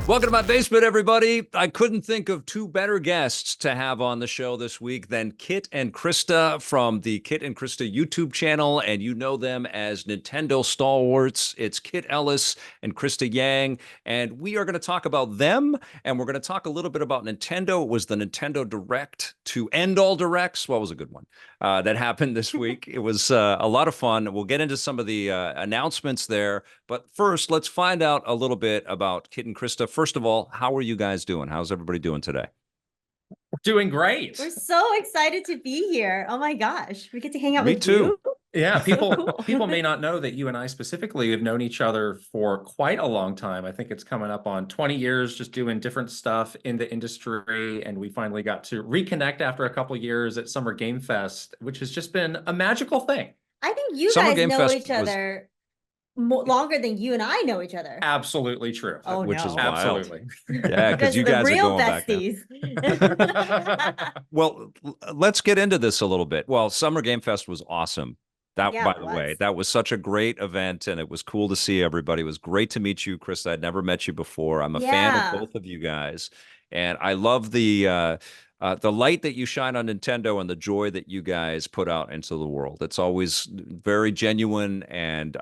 Welcome to my basement, everybody. I couldn't think of two better guests to have on the show this week than Kit and Krysta from the Kit and Krysta YouTube channel, and you know them as Nintendo stalwarts. It's Kit Ellis and Krysta Yang, and we are going to talk about them, and we're going to talk a little bit about Nintendo. It was the Nintendo Direct to end all directs. What was a good one that happened this week? It was a lot of fun. We'll get into some of the announcements there, but first, let's find out a little bit about Kit and Krysta. First of all, how are you guys doing? How's everybody doing today? We're doing great. We're so excited to be here. Oh my gosh, we get to hang out Me with too. you. Yeah, So cool. people may not know that you and I specifically have known each other for quite a long time. I think it's coming up on 20 years just doing different stuff in the industry, and we finally got to reconnect after a couple years at Summer Game Fest, which has just been a magical thing. I think you Summer guys Game know Fest each was other longer than you and I know each other. Absolutely true. Oh which is no. wild. Absolutely. Yeah, because Because you of the guys are real going back now. besties. Well, let's get into this a little bit. Well, Summer Game Fest was awesome. That, Yeah, by it the way, was. that was such a great event, and it was cool to see everybody. It was great to meet you, Chris. I'd never met you before. I'm a fan of Yeah, both of you guys, and I love the light that you shine on Nintendo and the joy that you guys put out into the world. It's always very genuine and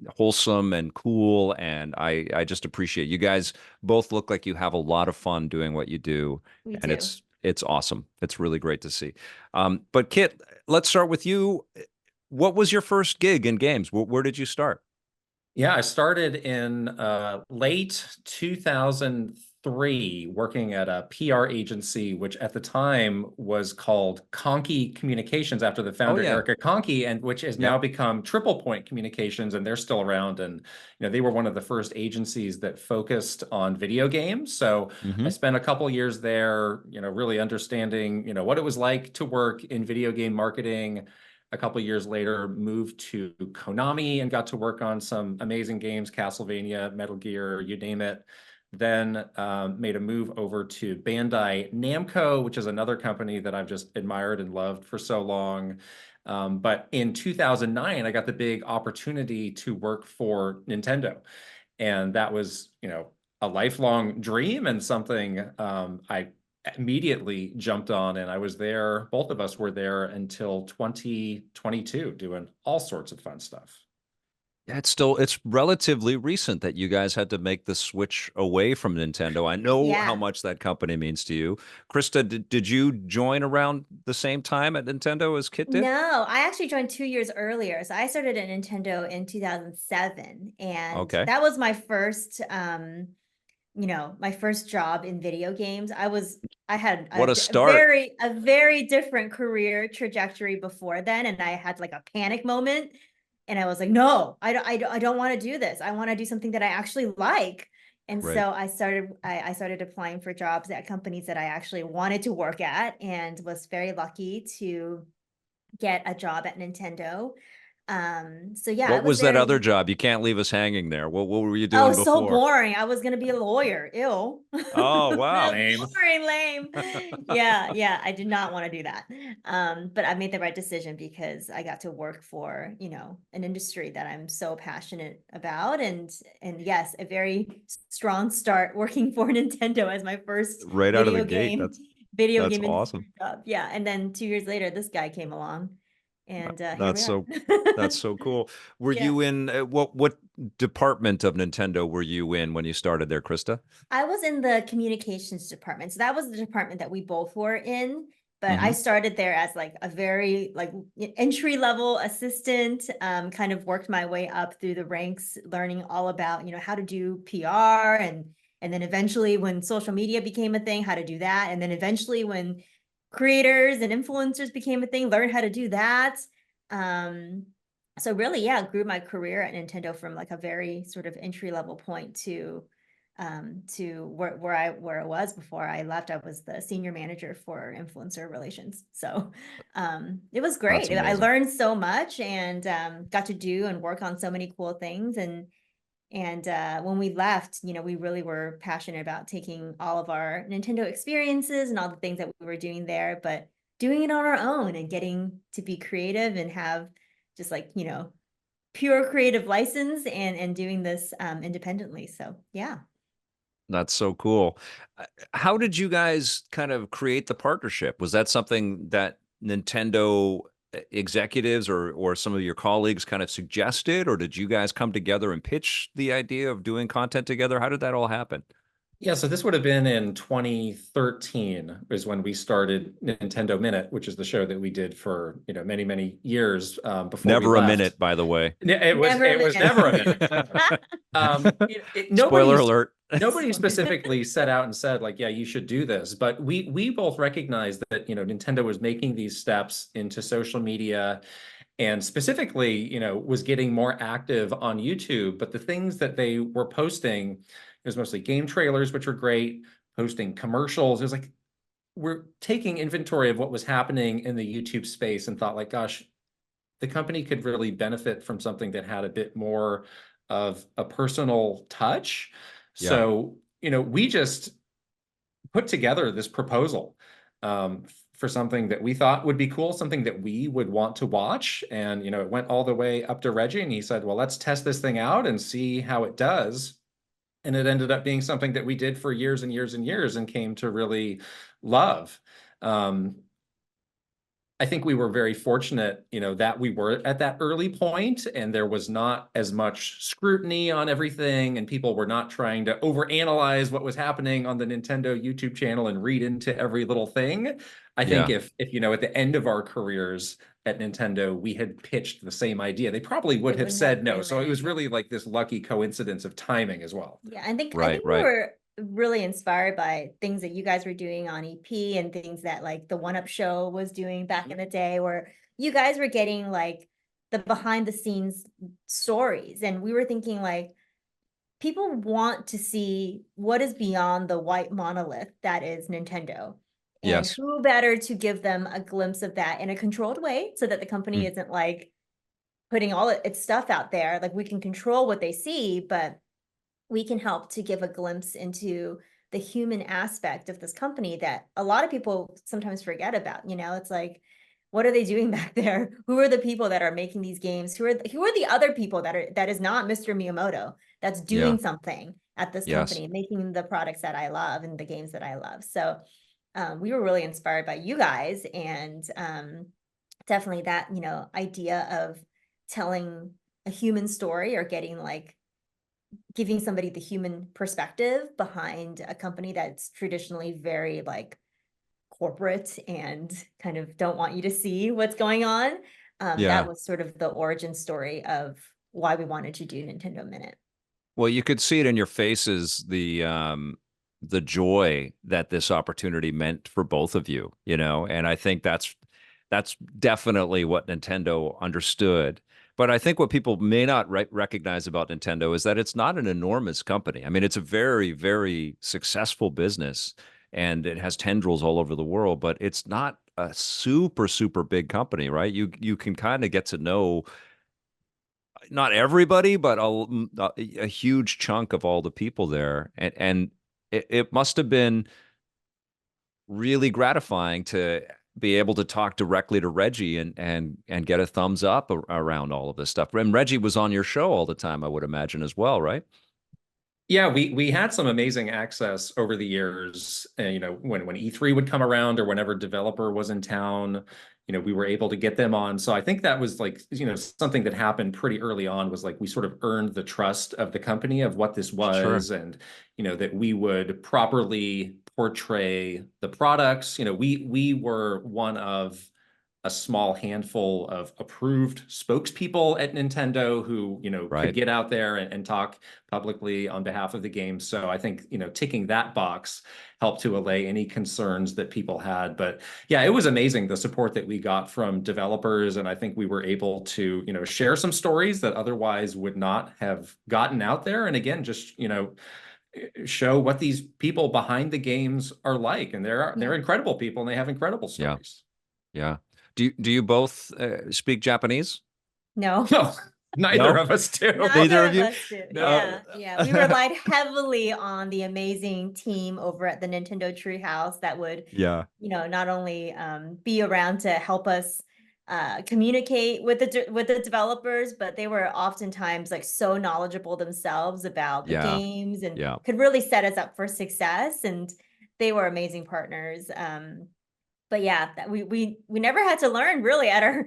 wholesome and cool, and I just appreciate you guys. Both look like you have a lot of fun doing what you do, we and do. it's awesome. It's really great to see. But Kit, let's start with you. What was your first gig in games? Where did you start? Yeah, I started in late 2003 working at a PR agency, which at the time was called Conkey Communications after the Oh founder, yeah. Erica Conkey, and which has now Yep. become Triple Point Communications, and they're still around. And they were one of the first agencies that focused on video games. So I Hmm. spent a couple years there, really understanding, what it was like to work in video game marketing. A couple years later, moved to Konami and got to work on some amazing games, Castlevania, Metal Gear, you name it. Then made a move over to Bandai Namco, which is another company that I've just admired and loved for so long. But in 2009, I got the big opportunity to work for Nintendo. And that was, a lifelong dream and something I immediately jumped on, and I was there, both of us were there until 2022 doing all sorts of fun stuff. Yeah, it's relatively recent that you guys had to make the switch away from Nintendo. I know how Yeah. much that company means to you. Krista, did you join around the same time at Nintendo as Kit did? No, I actually joined 2 years earlier. So I started at Nintendo in 2007, and Okay. that was my first my first job in video games. I had What a start. a very different career trajectory before then, and I had like a panic moment, and I was like, no, I don't want to do this. I want to do something that I actually like. And Right. so I started applying for jobs at companies that I actually wanted to work at, and was very lucky to get a job at Nintendo. So yeah, I What was was that there. other job? You can't leave us hanging there. What were you Oh, doing so before? boring. I was gonna be a lawyer. Ew. Oh, wow. Lame. Boring, lame. Yeah, yeah. I did not want to do that. But I made the right decision because I got to work for, an industry that I'm so passionate about. And yes, a very strong start working for Nintendo as my first Right out of the video gate. game, video That's game awesome. industry job. Yeah. And then 2 years later, this guy came along, and here That's we are. so that's so cool. Were Yeah. you in what department of Nintendo were you in when you started there, Krista? I was in the communications department. So that was the department that we both were in. But I Hmm. started there as like a very like entry level assistant, kind of worked my way up through the ranks, learning all about, how to do PR, and then eventually when social media became a thing, how to do that. And then eventually when creators and influencers became a thing, learned how to do that. Um, so really, yeah, grew my career at Nintendo from like a very sort of entry level point to where I was before I left. I was the senior manager for influencer relations. So it was That's great. I amazing. learned so much, and got to do and work on so many cool things. And when we left, we really were passionate about taking all of our Nintendo experiences and all the things that we were doing there, but doing it on our own and getting to be creative and have just like, pure creative license, and doing this independently. So yeah. That's so cool. How did you guys kind of create the partnership? Was that something that Nintendo executives or some of your colleagues kind of suggested, or did you guys come together and pitch the idea of doing content together? How did that all happen? Yeah, so this would have been in 2013 is when we started Nintendo Minute, which is the show that we did for, many, many years before we Never a left. minute, by the way. It was never a minute. Spoiler alert. Nobody specifically set out and said like, yeah, you should do this. But we both recognized that, Nintendo was making these steps into social media and specifically, was getting more active on YouTube. But the things that they were posting, it was mostly game trailers, which were great, posting commercials. It was like, we're taking inventory of what was happening in the YouTube space and thought like, gosh, the company could really benefit from something that had a bit more of a personal touch. Yeah. So, we just put together this proposal for something that we thought would be cool, something that we would want to watch. And, it went all the way up to Reggie and he said, well, let's test this thing out and see how it does. And it ended up being something that we did for years and years and years and came to really love. I think we were very fortunate, that we were at that early point and there was not as much scrutiny on everything and people were not trying to overanalyze what was happening on the Nintendo YouTube channel and read into every little thing. I think if at the end of our careers at Nintendo, we had pitched the same idea, they probably would have said no. So it was really like this lucky coincidence of timing as well. Yeah, I think Right. we were really inspired by things that you guys were doing on EP and things that like the One Up Show was doing back in the day, where you guys were getting like the behind the scenes stories. And we were thinking like, people want to see what is beyond the white monolith that is Nintendo. And Yes. who better to give them a glimpse of that in a controlled way so that the company isn't like putting all its stuff out there. Like we can control what they see, but we can help to give a glimpse into the human aspect of this company that a lot of people sometimes forget about. It's like, what are they doing back there? Who are the people that are making these games? Who are the other people that is not Mr. Miyamoto that's doing something at this company, making the products that I love and the games that I love. So we were really inspired by you guys, and definitely that, idea of telling a human story or giving somebody the human perspective behind a company that's traditionally very like corporate and kind of don't want you to see what's going on. That was sort of the origin story of why we wanted to do Nintendo Minute. Well, you could see it in your faces, the joy that this opportunity meant for both of you, and I think that's definitely what Nintendo understood. But I think what people may not recognize about Nintendo is that it's not an enormous company. I mean, it's a very, very successful business and it has tendrils all over the world, but it's not a super, super big company, right? You can kind of get to know not everybody, but a huge chunk of all the people there. And it must have been really gratifying to be able to talk directly to Reggie and get a thumbs up around all of this stuff. And Reggie was on your show all the time, I would imagine as well, right? Yeah, we had some amazing access over the years. When E3 would come around or whenever developer was in town, we were able to get them on. So I think that was like, something that happened pretty early on was like we sort of earned the trust of the company of what this was. Sure. And, that we would properly portray the products. We were one of a small handful of approved spokespeople at Nintendo who, could get out there and talk publicly on behalf of the game. So I think, ticking that box helped to allay any concerns that people had. But yeah, it was amazing the support that we got from developers. And I think we were able to, share some stories that otherwise would not have gotten out there. And again, just, show what these people behind the games are like. And they're incredible people and they have incredible stories. Yeah. Do you both speak Japanese? No. No, neither of us do. Neither of you? Us do. Yeah. We relied heavily on the amazing team over at the Nintendo Treehouse that would, not only be around to help us communicate with the developers, but they were oftentimes like so knowledgeable themselves about the Yeah. games and Yeah. could really set us up for success. And they were amazing partners. But yeah, we never had to learn really at our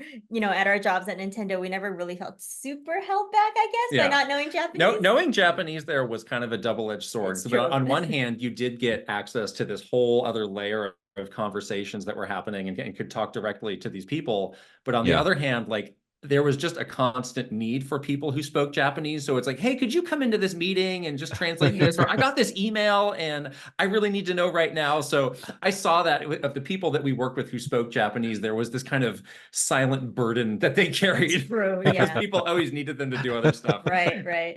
at our jobs at Nintendo. We never really felt super held back, I guess, by Yeah. not knowing Japanese. Knowing Japanese there was kind of a double-edged sword. It's But true. on one hand, you did get access to this whole other layer of conversations that were happening and could talk directly to these people. But on the Yeah. other hand, like there was just a constant need for people who spoke Japanese. So it's like, hey, could you come into this meeting and just translate this? Or I got this email and I really need to know right now. So I saw that of the people that we worked with who spoke Japanese, there was this kind of silent burden that they carried. True, Because yeah. people always needed them to do other stuff. Right, right.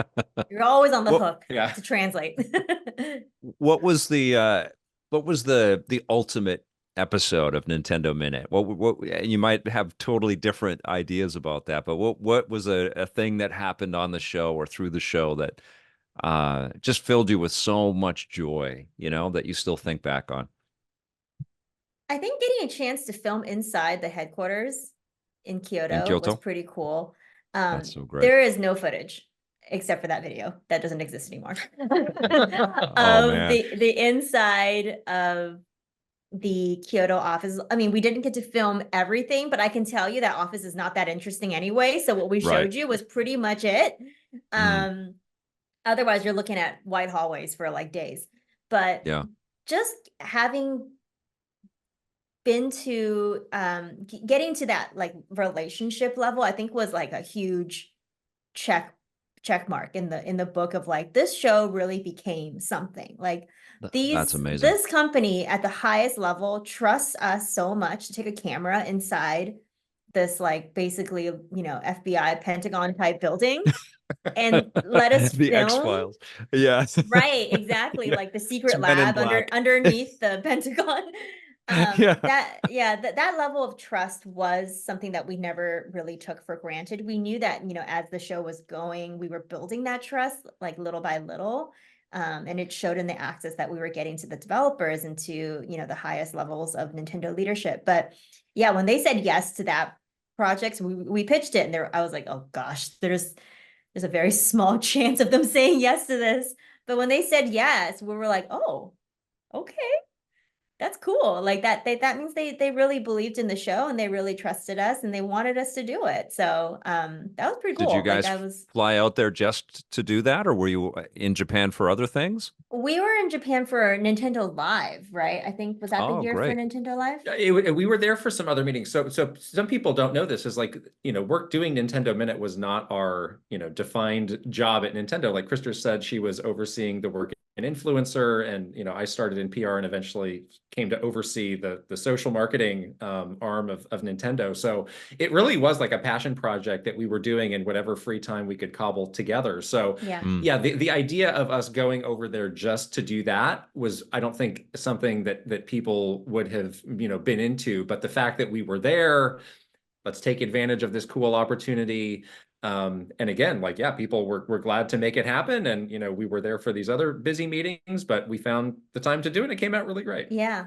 You're always on the Well, hook yeah. to translate. what was the ultimate episode of Nintendo Minute? What you might have totally different ideas about that, but what was a thing that happened on the show or through the show that just filled you with so much joy, that you still think back on? I think getting a chance to film inside the headquarters in In Kyoto was Kyoto? pretty cool. That's so great. There is no footage except for that video that doesn't exist anymore Oh, of man. the inside of the Kyoto office. I mean, we didn't get to film everything, but I can tell you that office is not that interesting anyway. So what we Right. showed you was pretty much it. Otherwise, you're looking at white hallways for like days. But Yeah. just having been to getting to that like relationship level, I think was like a huge check mark in the book of like, this show really became something. Like That's amazing. this company at the highest level trusts us so much to take a camera inside this like basically FBI Pentagon type building and let us The film. X-Files. Yeah. Right, exactly. Yeah. Like the secret It's Men in lab Black. underneath the Pentagon. Yeah. That level of trust was something that we never really took for granted. We knew that, as the show was going, we were building that trust like little by little. And it showed in the access that we were getting to the developers and to, the highest levels of Nintendo leadership. But yeah, when they said yes to that project, we pitched it and I was like, oh gosh, there's a very small chance of them saying yes to this. But when they said yes, we were like, oh, okay. That's cool. Like that means they really believed in the show and they really trusted us and they wanted us to do it. So that was pretty cool. Did you guys Like fly out there just to do that, or were you in Japan for other things? we were in Japan for Nintendo Live, right? I think was that the Oh, year for great. Nintendo Live? We were there for some other meetings. So some people don't know this is like, work doing Nintendo Minute was not our, defined job at Nintendo. Like Krysta said, she was overseeing the work an influencer, and I started in PR and eventually came to oversee the social marketing arm of Nintendo. So it really was like a passion project that we were doing in whatever free time we could cobble together. So yeah, the idea of us going over there just to do that was, I don't think, something that people would have been into. But the fact that we were there, let's take advantage of this cool opportunity. And again, like, yeah, people were glad to make it happen. And, we were there for these other busy meetings, but we found the time to do it. It came out really great. Yeah.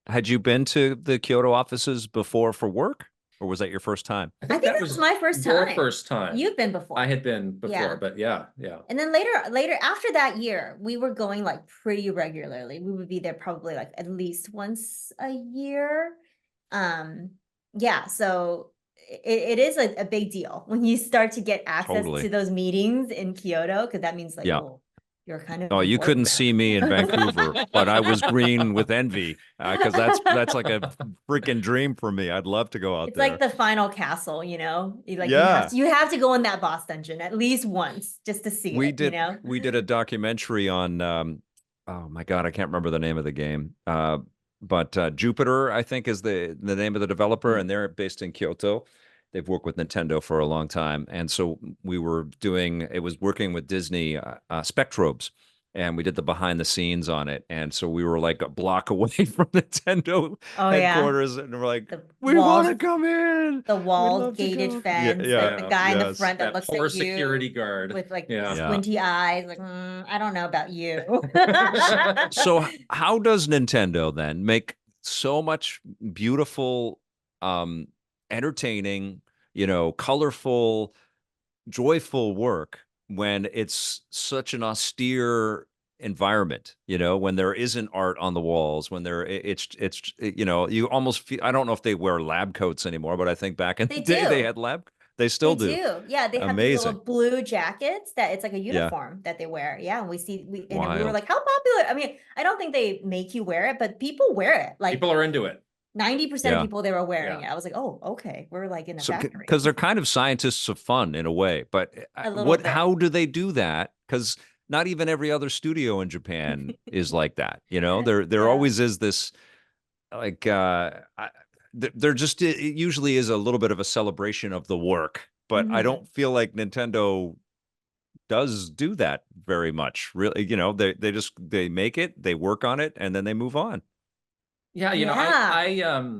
Had you been to the Kyoto offices before for work, or was that your first time? I think that was my first time. Your first time. You've been before. I had been before, Yeah. but yeah. And then later after that year, we were going like pretty regularly. We would be there probably like at least once a year. Yeah, so it is a big deal when you start to get access to those meetings in Kyoto, because that means like, well, you're kind of. Oh, you couldn't see me in Vancouver, but I was green with envy because that's like a freaking dream for me. I'd love to go out there. It's like the final castle, you Yeah. you have to go in that boss dungeon at least once just to see We it. We did a documentary on oh my God, I can't remember the name of the game. But Jupiter, I think, is the name of the developer, and they're based in Kyoto. They've worked with Nintendo for a long time. And so it was working with Disney Spectrobes, and we did the behind the scenes on it. And so we were like a block away from Nintendo headquarters, and we're like, we want to come in. The wall gated fence, like the guy in the front that looks at you. Security guard. With like squinty eyes, like, I don't know about you. So how does Nintendo then make so much beautiful entertaining, colorful, joyful work when it's such an austere environment, when there isn't art on the walls, when you almost feel, I don't know if they wear lab coats anymore, but I think back in the They day they do. had they still They do. do. Yeah, they have these little Amazing. blue jackets that it's like a Yeah. uniform that they wear. Yeah, and we were Wild. like, how popular? I mean, I don't think they make you wear it, but people wear it. Like People are into it. 90% of Yeah. people, they were wearing Yeah. it. I was like, oh, okay, we're like in a So, factory. because they're kind of scientists of fun in a way, but A little bit. how do they do that? Because not even every other studio in Japan is like that. There Yeah. always is this, like, there just, it usually is a little bit of a celebration of the work, but I don't Mhm. feel like Nintendo does do that very much. Really, they make it, they work on it, and then they move on. Yeah, Yeah.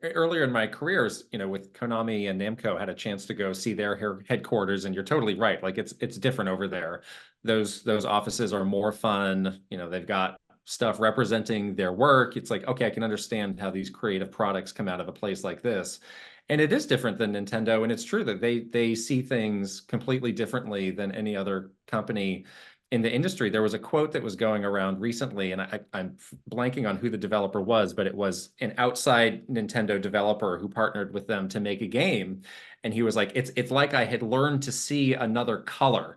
earlier in my careers, with Konami and Namco, had a chance to go see their headquarters, and you're totally right. Like it's different over there. Those offices are more fun. They've got stuff representing their work. It's like, okay, I can understand how these creative products come out of a place like this. And it is different than Nintendo, and it's true that they see things completely differently than any other company in the industry. There was a quote that was going around recently, and I'm blanking on who the developer was, but it was an outside Nintendo developer who partnered with them to make a game. And he was like, it's like I had learned to see another color,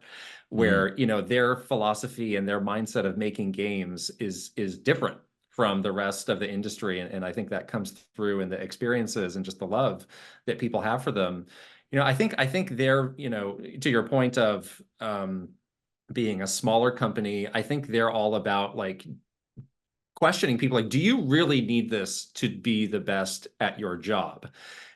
where their philosophy and their mindset of making games is different from the rest of the industry. And I think that comes through in the experiences and just the love that people have for them. I think they're, to your point of being a smaller company, I think they're all about like questioning people, like, do you really need this to be the best at your job?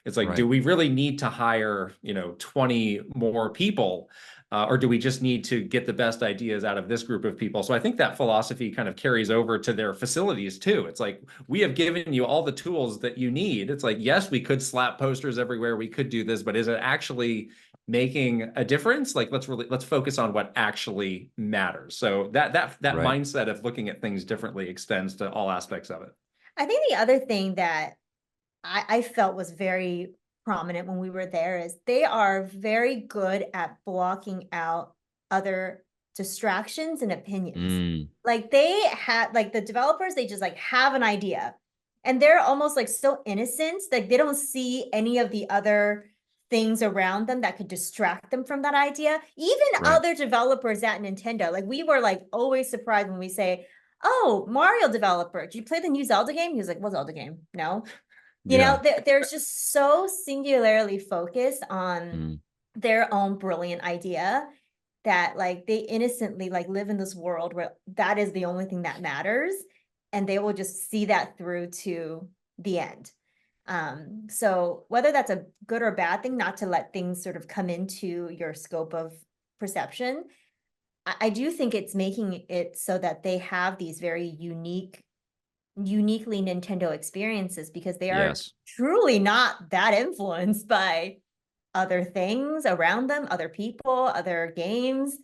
It's like, Right. do we really need to hire 20 more people, or do we just need to get the best ideas out of this group of people? So I think that philosophy kind of carries over to their facilities too. It's like, we have given you all the tools that you need. It's like, yes, we could slap posters everywhere, we could do this, but is it actually making a difference? Like, let's focus on what actually matters. So that Right. mindset of looking at things differently extends to all aspects of it. I think the other thing that I felt was very prominent when we were there is they are very good at blocking out other distractions and opinions. Mm, Like they had, like the developers, they just like have an idea and they're almost like so innocent, like they don't see any of the other things around them that could distract them from that idea. Even right. other developers at Nintendo, like we were like always surprised when we say, oh, Mario developer, did you play the new Zelda game? He was like, what Zelda game? No. Yeah. They're just so singularly focused on Mm. their own brilliant idea that like they innocently like live in this world where that is the only thing that matters, and they will just see that through to the end. So whether that's a good or bad thing, not to let things sort of come into your scope of perception, I do think it's making it so that they have these very uniquely Nintendo experiences because they are Yes. truly not that influenced by other things around them, other people, other games.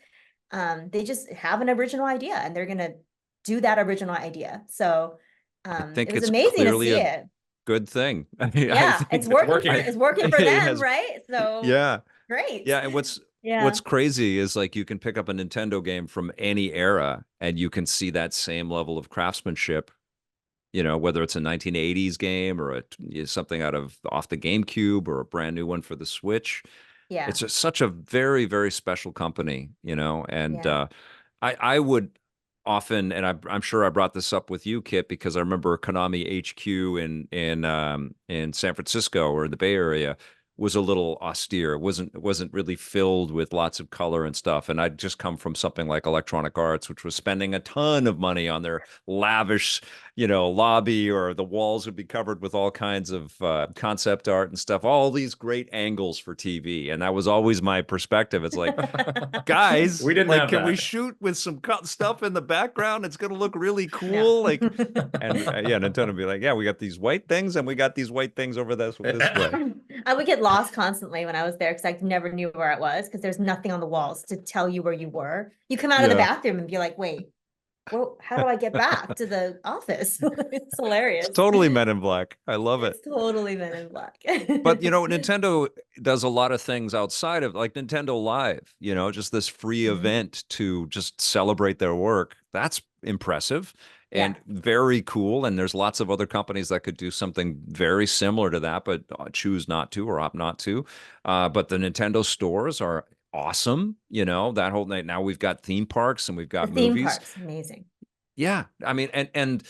They just have an original idea and they're gonna do that original idea. So I it think was it's amazing to clearly see a it. good thing. I mean, I Yeah, think It's working. it's working for it them, has, right? So yeah. great. Yeah, and what's Yeah. crazy is like you can pick up a Nintendo game from any era and you can see that same level of craftsmanship, whether it's a 1980s game or something out of off the GameCube or a brand new one for the Switch. Yeah. It's such a very, very special company, and Yeah. I would often, and I'm sure I brought this up with you, Kit, because I remember Konami HQ in San Francisco or in the Bay Area was a little austere. It wasn't really filled with lots of color and stuff. And I'd just come from something like Electronic Arts, which was spending a ton of money on their lavish, lobby, or the walls would be covered with all kinds of concept art and stuff, all these great angles for TV. And that was always my perspective. It's like, guys, We didn't like, have can we that. shoot with some stuff in the background? It's going to look really No. cool. Like, and yeah, Nintendo would be like, yeah, we got these white things and we got these white things over this way. I would get lost constantly when I was there because I never knew where it was because there's nothing on the walls to tell you where you were. You come out of the Yeah. bathroom and be like, wait, well, how do I get back to the office? It's hilarious. It's totally Men in Black. I love it. It's totally Men in Black. But Nintendo does a lot of things outside of like Nintendo Live, just this free Mhm. event to just celebrate their work. That's impressive Yeah. and very cool. And there's lots of other companies that could do something very similar to that, but choose not to or opt not to. But the Nintendo stores are awesome. That whole night. Now we've got theme parks and we've The got theme movies. park's amazing. Yeah. I mean, and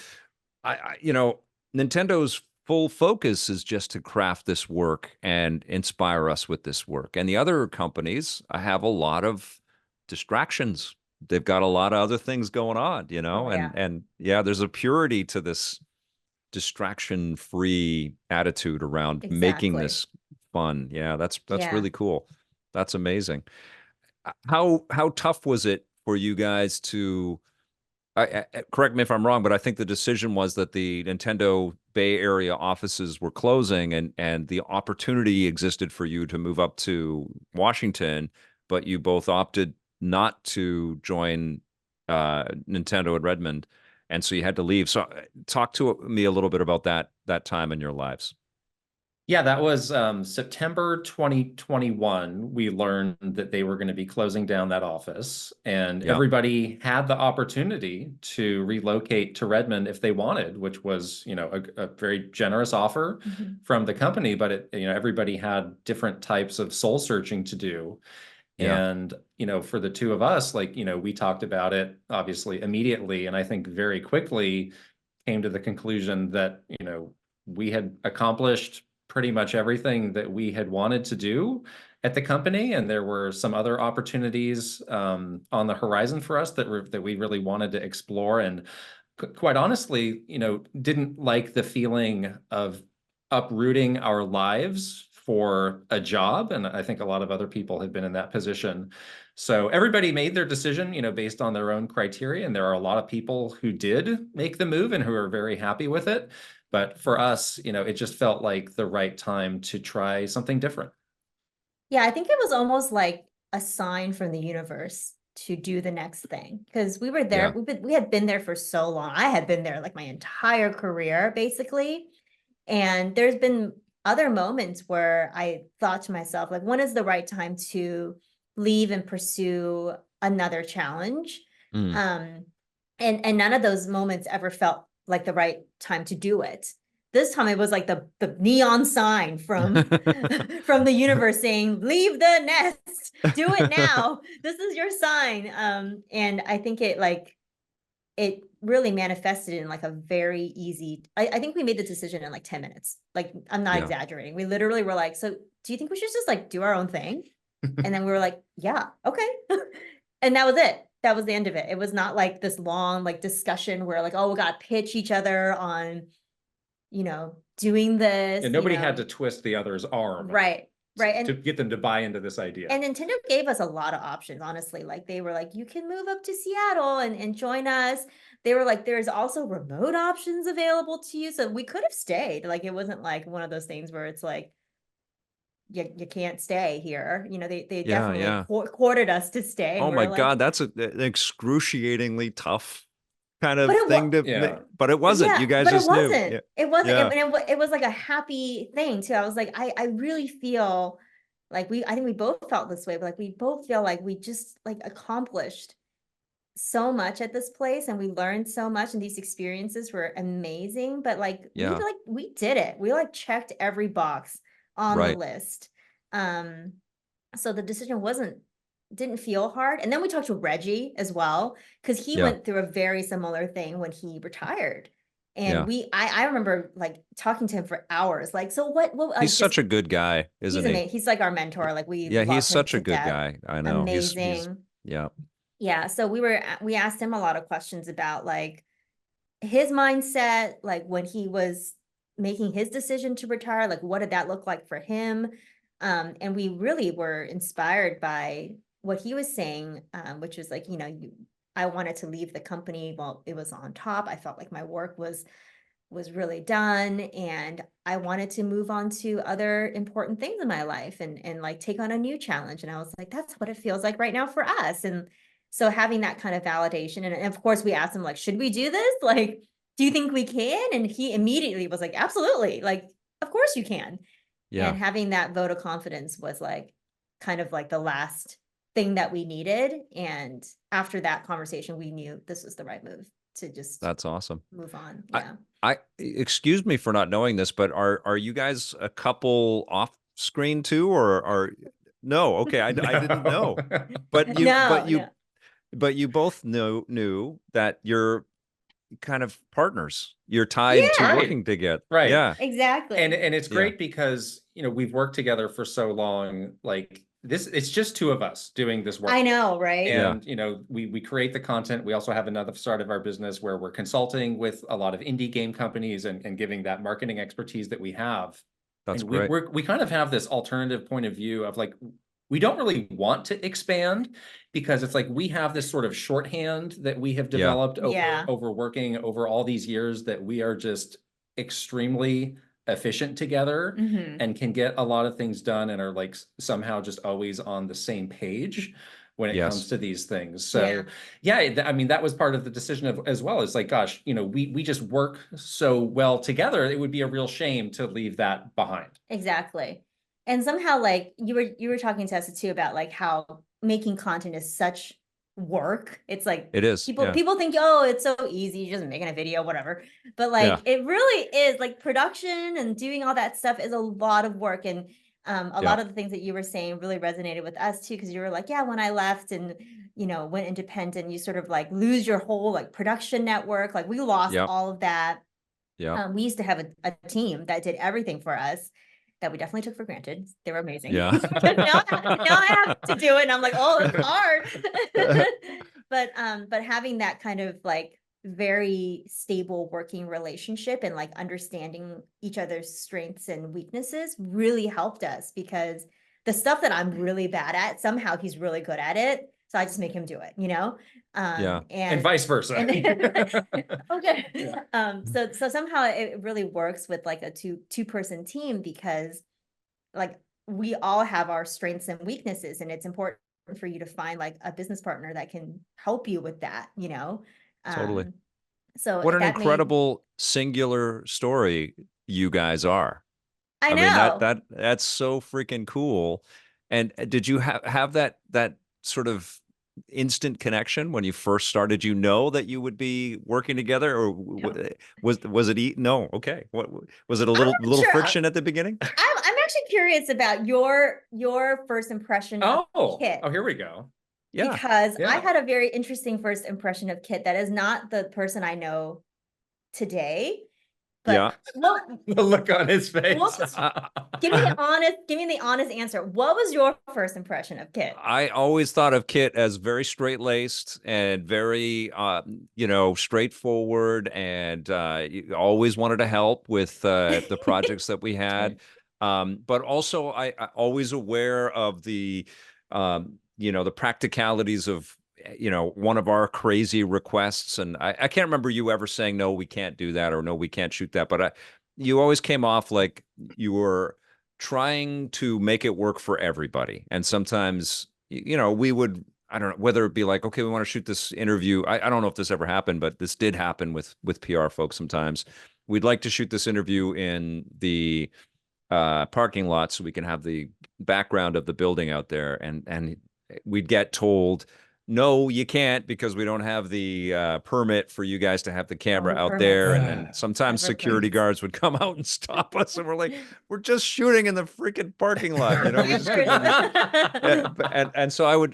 Nintendo's full focus is just to craft this work and inspire us with this work. And the other companies have a lot of distractions. They've got a lot of other things going on, Oh, yeah. and yeah, there's a purity to this distraction-free attitude around making Exactly. this fun. Yeah, that's Yeah. really cool. That's amazing. How tough was it for you guys to correct me if I'm wrong, but I think the decision was that the Nintendo Bay Area offices were closing and the opportunity existed for you to move up to Washington, but you both opted not to join Nintendo at Redmond, and so you had to leave. So talk to me a little bit about that time in your lives. Yeah, that was September 2021. We learned that they were going to be closing down that office, and Yeah. everybody had the opportunity to relocate to Redmond if they wanted, which was, a very generous offer Mhm. from the company. But everybody had different types of soul searching to do. Yeah. And, for the two of us, we talked about it obviously immediately, and I think very quickly came to the conclusion that, we had accomplished pretty much everything that we had wanted to do at the company, and there were some other opportunities on the horizon for us that we really wanted to explore. And quite honestly, didn't like the feeling of uprooting our lives for a job. And I think a lot of other people have been in that position. So everybody made their decision, based on their own criteria. And there are a lot of people who did make the move and who are very happy with it. But for us, it just felt like the right time to try something different. Yeah, I think it was almost like a sign from the universe to do the next thing because we were there. Yeah. We had been there for so long. I had been there like my entire career, basically. And there's been other moments where I thought to myself, like, when is the right time to leave and pursue another challenge? Mm. And none of those moments ever felt like the right time to do it. This time it was like the neon sign from from the universe saying, leave the nest, do it now. This is your sign. And I think it really manifested in like a very easy, I think we made the decision in like 10 minutes. Like, I'm not Yeah. exaggerating. We literally were like, so do you think we should just like do our own thing? And then we were like, yeah, okay. And that was it. That was the end of it. It was not like this long like discussion where like, oh, we got to pitch each other on, doing this. And nobody had to twist the other's arm. Right. Right. To get them to buy into this idea. And Nintendo gave us a lot of options, honestly. Like they were like, you can move up to Seattle and join us. They were like, there's also remote options available to you. So we could have stayed. Like it wasn't like one of those things where it's like, you can't stay here. They Yeah, definitely yeah. courted us to stay. And Oh we're my like, God, that's an excruciatingly tough kind of But it thing to Yeah. but it wasn't. You guys but it just knew. wasn't. Yeah. It wasn't. Yeah. And it was like a happy thing too. I was like, I really feel like I think we both felt this way, but like we both feel like we just like accomplished so much at this place and we learned so much and these experiences were amazing. But like Yeah. we did it. We like checked every box on the Right. list. So the decision didn't feel hard. And then we talked to Reggie as well, because he Yeah. went through a very similar thing when he retired. And Yeah. I remember like talking to him for hours. Like, so what like, He's such a good guy, he's isn't he? amazing. He's like our mentor. Like we Yeah, love he's him such a to good death. guy. I know. He's Amazing. yeah. Yeah. So we asked him a lot of questions about like his mindset, like when he was making his decision to retire, like what did that look like for him? And we really were inspired by what he was saying, which was like, I wanted to leave the company while it was on top. I felt like my work was really done and I wanted to move on to other important things in my life and like take on a new challenge. And I was like, that's what it feels like right now for us. And So having that kind of validation, and of course we asked him like, should we do this? Like, do you think we can? And he immediately was like, absolutely. Like, of course you can. Yeah. And having that vote of confidence was like kind of like the last thing that we needed. And after that conversation, we knew this was the right move to just That's awesome. move on. Yeah. I excuse me for not knowing this, but are you guys a couple off screen too, or are no? Okay, I didn't know, but you both knew that you're kind of partners. You're tied to Yeah. working together. Right. Yeah. Exactly. And it's Yeah. great because, you know, we've worked together for so long, like this, it's just two of us doing this work. I know, right? And, you know, we create the content. We also have another side of our business where we're consulting with a lot of indie game companies and giving that marketing expertise that we have. That's and great. we kind of have this alternative point of view of like, we don't really want to expand because it's like we have this sort of shorthand that we have developed over working over all these years, that we are just extremely efficient together and can get a lot of things done and are like somehow just always on the same page when it comes to these things. So I mean, that was part of the decision of as well. It's like, gosh, you know, we just work so well together. It would be a real shame to leave that behind. Exactly. And somehow like you were talking to us too about like how making content is such work. It's like it is. People think, oh, it's so easy, you're just making a video, whatever. But like it really is, like production and doing all that stuff is a lot of work. And a lot of the things that you were saying really resonated with us too, because you were like, yeah, when I left and you know went independent, you sort of like lose your whole like production network. Like we lost all of that. We used to have a team that did everything for us, that we definitely took for granted. They were amazing. Yeah. now I have to do it, and I'm like, oh, it's hard. But having that kind of like very stable working relationship and like understanding each other's strengths and weaknesses really helped us, because the stuff that I'm really bad at, somehow he's really good at it. So I just make him do it, you know? And vice versa. Okay. So somehow it really works with like a two-person team, because like we all have our strengths and weaknesses, and it's important for you to find like a business partner that can help you with that, you know? Totally. So what an incredible singular story you guys are. I know. mean, that's so freaking cool. And did you have that sort of instant connection when you first started? You know that you would be working together, or was it no? Okay. What was it? A little friction at the beginning? I'm actually curious about your first impression of Kit. Oh, here we go. Yeah. Because I had a very interesting first impression of Kit that is not the person I know today. But the look on his face. Give me the honest answer. What was your first impression of Kit? I always thought of Kit as very straight-laced and very, you know, straightforward, and always wanted to help with the projects that we had. But also, I always aware of the, you know, the practicalities of, you know, one of our crazy requests. And I can't remember you ever saying, no, we can't do that, or no, we can't shoot that. But you always came off like you were trying to make it work for everybody. And sometimes, you know, we would, I don't know, whether it be like, okay, we want to shoot this interview. I don't know if this ever happened, but this did happen with PR folks sometimes. We'd like to shoot this interview in the parking lot so we can have the background of the building out there. And we'd get told, no, you can't, because we don't have the permit for you guys to have the camera out there. And then sometimes security guards would come out and stop us, and we're like, we're just shooting in the freaking parking lot, you know? And so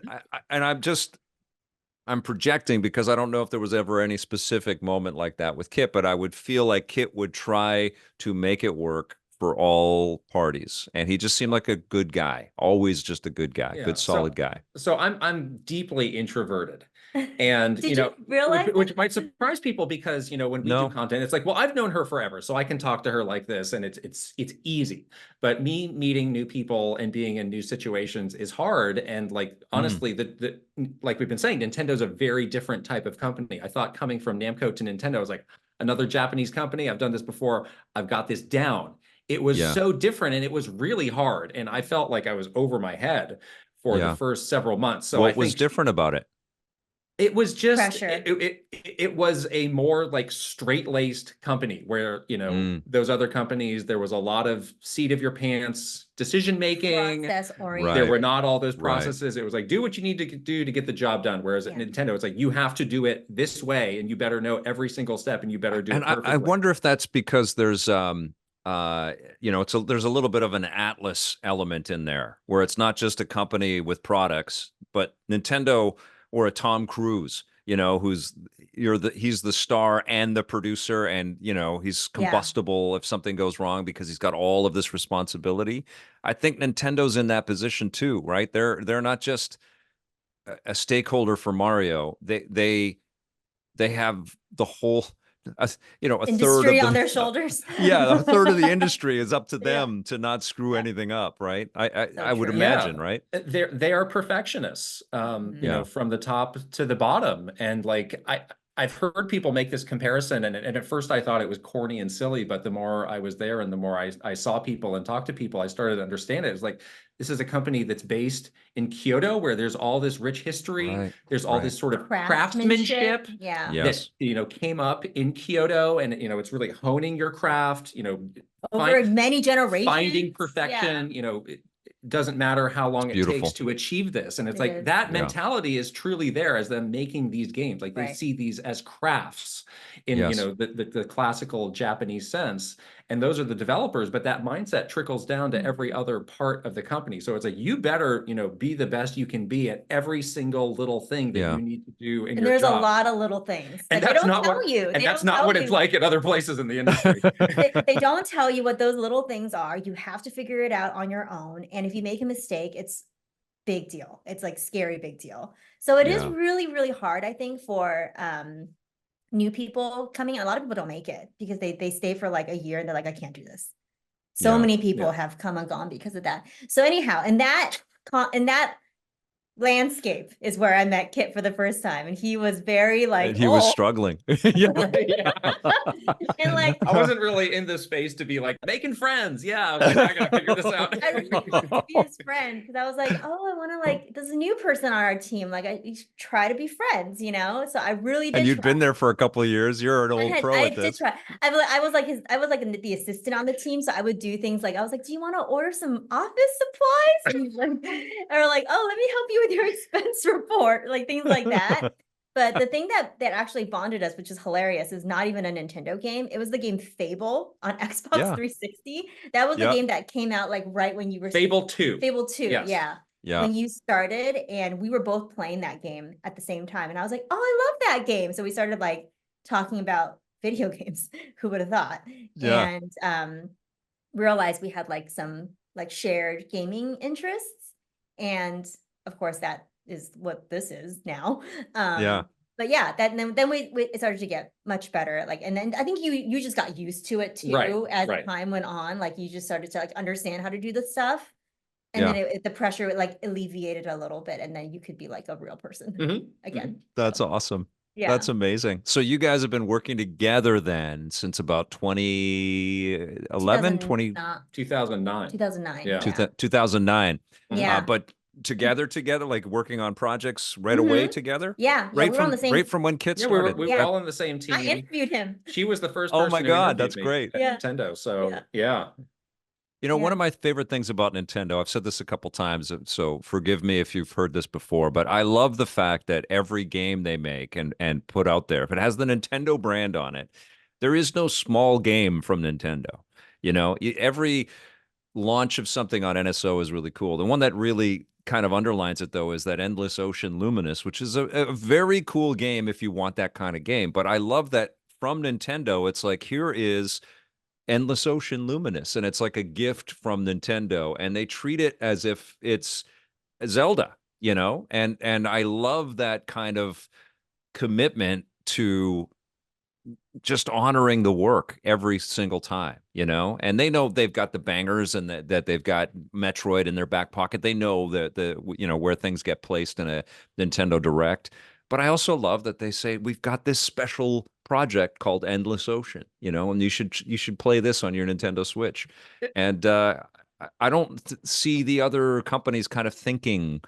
I'm projecting, because I don't know if there was ever any specific moment like that with Kit, but I would feel like Kit would try to make it work for all parties, and he just seemed like a good guy, always just a good guy, good solid guy. So I'm deeply introverted, and you know, which might surprise people, because you know, when we do content, it's like, well, I've known her forever, so I can talk to her like this, and it's easy. But me meeting new people and being in new situations is hard, and like honestly, like we've been saying, Nintendo's a very different type of company. I thought coming from Namco to Nintendo, I was like, another Japanese company. I've done this before. I've got this down. It was so different, and it was really hard, and I felt like I was over my head for the first several months. So what was different about it? It was just pressure. it was a more like straight-laced company where, you know, those other companies, there was a lot of seat of your pants decision making. Process There oriented. were not all those Right. processes. It was like, do what you need to do to get the job done. Whereas at Yeah. Nintendo, it's like, you have to do it this way and you better know every single step and you better do it And perfectly. I wonder if that's because there's you know, there's a little bit of an Atlas element in there where it's not just a company with products, but Nintendo or a Tom Cruise, you know, he's the star and the producer, and you know, he's Yeah. combustible if something goes wrong because he's got all of this responsibility. I think Nintendo's in that position too, right? They're not just a stakeholder for Mario. They have the whole, you know, a third Industry of on the their shoulders. yeah, a third of the industry is up to Yeah. them to not screw Yeah. anything up, right? So I would true. imagine, right? They are perfectionists, you know, Yeah. from the top to the bottom. And like I've heard people make this comparison, and at first I thought it was corny and silly, but the more I was there and the more I saw people and talked to people, I started to understand it. It's like, this is a company that's based in Kyoto, where there's all this rich history. Right, There's all right. this sort of Craftsmanship. craftsmanship Yeah. Yes. that, you know, came up in Kyoto, and you know, it's really honing your craft, you know, Over many generations. finding Yeah. perfection, you know, it doesn't matter how long it beautiful. takes to achieve this. And it's It like is. that Yeah. mentality is truly there as them making these games. Like they Right. see these as crafts in, you Yes. know, the classical Japanese sense. And those are the developers, but that mindset trickles down to every other part of the company. So it's like, you better, you know, be the best you can be at every single little thing that Yeah. you need to do in And your there's job. a lot of little things And that they that's don't not tell what, you. and They that's don't not tell what it's you. like at other places in the industry. They don't tell you what those little things are. You have to figure it out on your own. And if you make a mistake, it's big deal. It's like scary big deal. So it is Yeah. really, really hard, I think, for new people coming in. A lot of people don't make it because they stay for like a year and they're like, I can't do this. So Yeah. many people Yeah. have come and gone because of that. So anyhow, in that landscape is where I met Kit for the first time, and he was very like, And he was oh, struggling. Yeah. and like I wasn't really in this space to be like making friends. Yeah, I was like, I gotta figure this out. I really wanted to be his friend because I was like, oh, I want to like, there's a new person on our team. Like, you should try to be friends, you know? So I really did. And you'd try. been there for a couple of years. You're an old pro I at did this. try. I was like the assistant on the team. So I would do things like, I was like, do you want to order some office supplies? And like, or like, oh, let me help you with your expense report, like things like that. But the thing that actually bonded us, which is hilarious, is not even a Nintendo game. It was the game Fable on Xbox Yeah. 360. That was the Yeah. game that came out like right when you were Fable 2. Fable 2, Yes. yeah. Yeah. When you started, and we were both playing that game at the same time. And I was like, oh, I love that game. So we started like talking about video games. Who would have thought? Yeah. And realized we had like some like shared gaming interests. And of course, that is what this is now. Yeah. But yeah, then we it started to get much better. Like, and then I think you just got used to it too, Right, as right. time went on. Like, you just started to like understand how to do the stuff. And Yeah. then the pressure like alleviated a little bit, and then you could be like a real person Mhm, again. That's So, awesome. yeah. That's amazing. So you guys have been working together then since about 2011, 20, 2009. 2009. Yeah. 2009. Yeah. But together, like working on projects right away together? Yeah. Right we were on from the same. right from when Kit Yeah, we started. were Yeah. all in the same team. I interviewed him. She was the first Oh person my who God, interviewed that's me great. at Yeah. Nintendo. So Yeah. yeah. You know, one Yeah. of my favorite things about Nintendo, I've said this a couple times, so forgive me if you've heard this before, but I love the fact that every game they make and put out there, if it has the Nintendo brand on it, there is no small game from Nintendo. You know, every launch of something on NSO is really cool. The one that really kind of underlines it, though, is that Endless Ocean Luminous, which is a very cool game if you want that kind of game. But I love that from Nintendo, it's like, here is Endless Ocean Luminous, and it's like a gift from Nintendo, and they treat it as if it's Zelda, you know? And I love that kind of commitment to just honoring the work every single time, you know? And they know they've got the bangers and that they've got Metroid in their back pocket. They know the you know, where things get placed in a Nintendo Direct. But I also love that they say we've got this special project called Endless Ocean, you know, and you should play this on your Nintendo Switch. And I don't see the other companies kind of thinking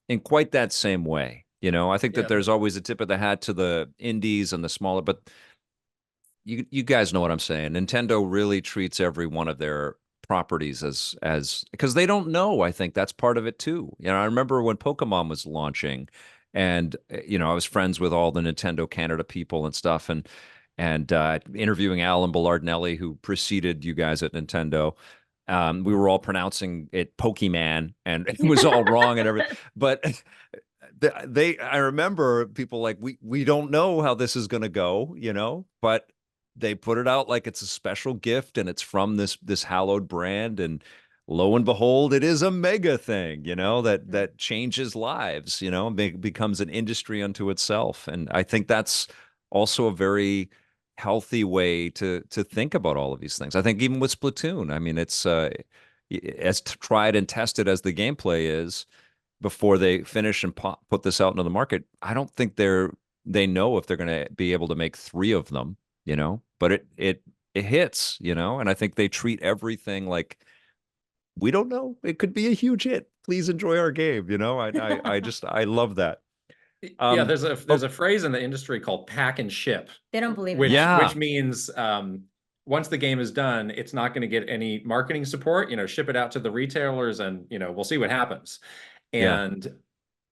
in quite that same way. You know, I think that Yeah. there's always a tip of the hat to the indies and the smaller, but you guys know what I'm saying. Nintendo really treats every one of their properties as because they don't know. I think that's part of it too. You know, I remember when Pokemon was launching, and you know, I was friends with all the Nintendo Canada people and stuff, and interviewing Alan Bellardinelli, who preceded you guys at Nintendo. We were all pronouncing it Pokemon, and it was all wrong and everything. But I remember people like we don't know how this is going to go, you know, but they put it out like it's a special gift and it's from this hallowed brand, and lo and behold, it is a mega thing, you know, that changes lives, you know, becomes an industry unto itself. And I think that's also a very healthy way to think about all of these things. I think even with Splatoon, I mean, it's as tried and tested as the gameplay is before they finish and put this out into the market, I don't think they know if they're going to be able to make 3 of them, you know, but it hits, you know, and I think they treat everything like we don't know. It could be a huge hit. Please enjoy our game, you know. I just I love that. Yeah, there's Oh, a phrase in the industry called pack and ship, They don't believe in which that. yeah, which means once the game is done, it's not going to get any marketing support. You know, ship it out to the retailers, and you know we'll see what happens. yeah, And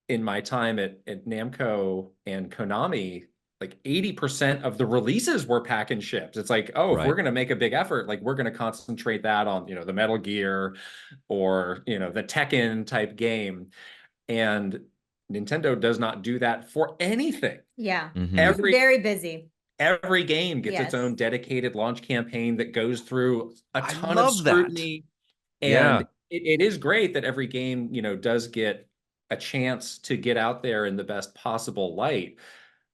in my time at Namco and Konami, like 80% of the releases were pack and ships. It's like, oh, if we're right. going to make a big effort, like we're going to concentrate that on, you know, the Metal Gear or, you know, the Tekken type game. And Nintendo does not do that for anything. Yeah. Hmm. Every Very busy. every game gets its Yes. own dedicated launch campaign that goes through a I ton of love that. scrutiny. And Yeah, it is great that every game, you know, does get a chance to get out there in the best possible light.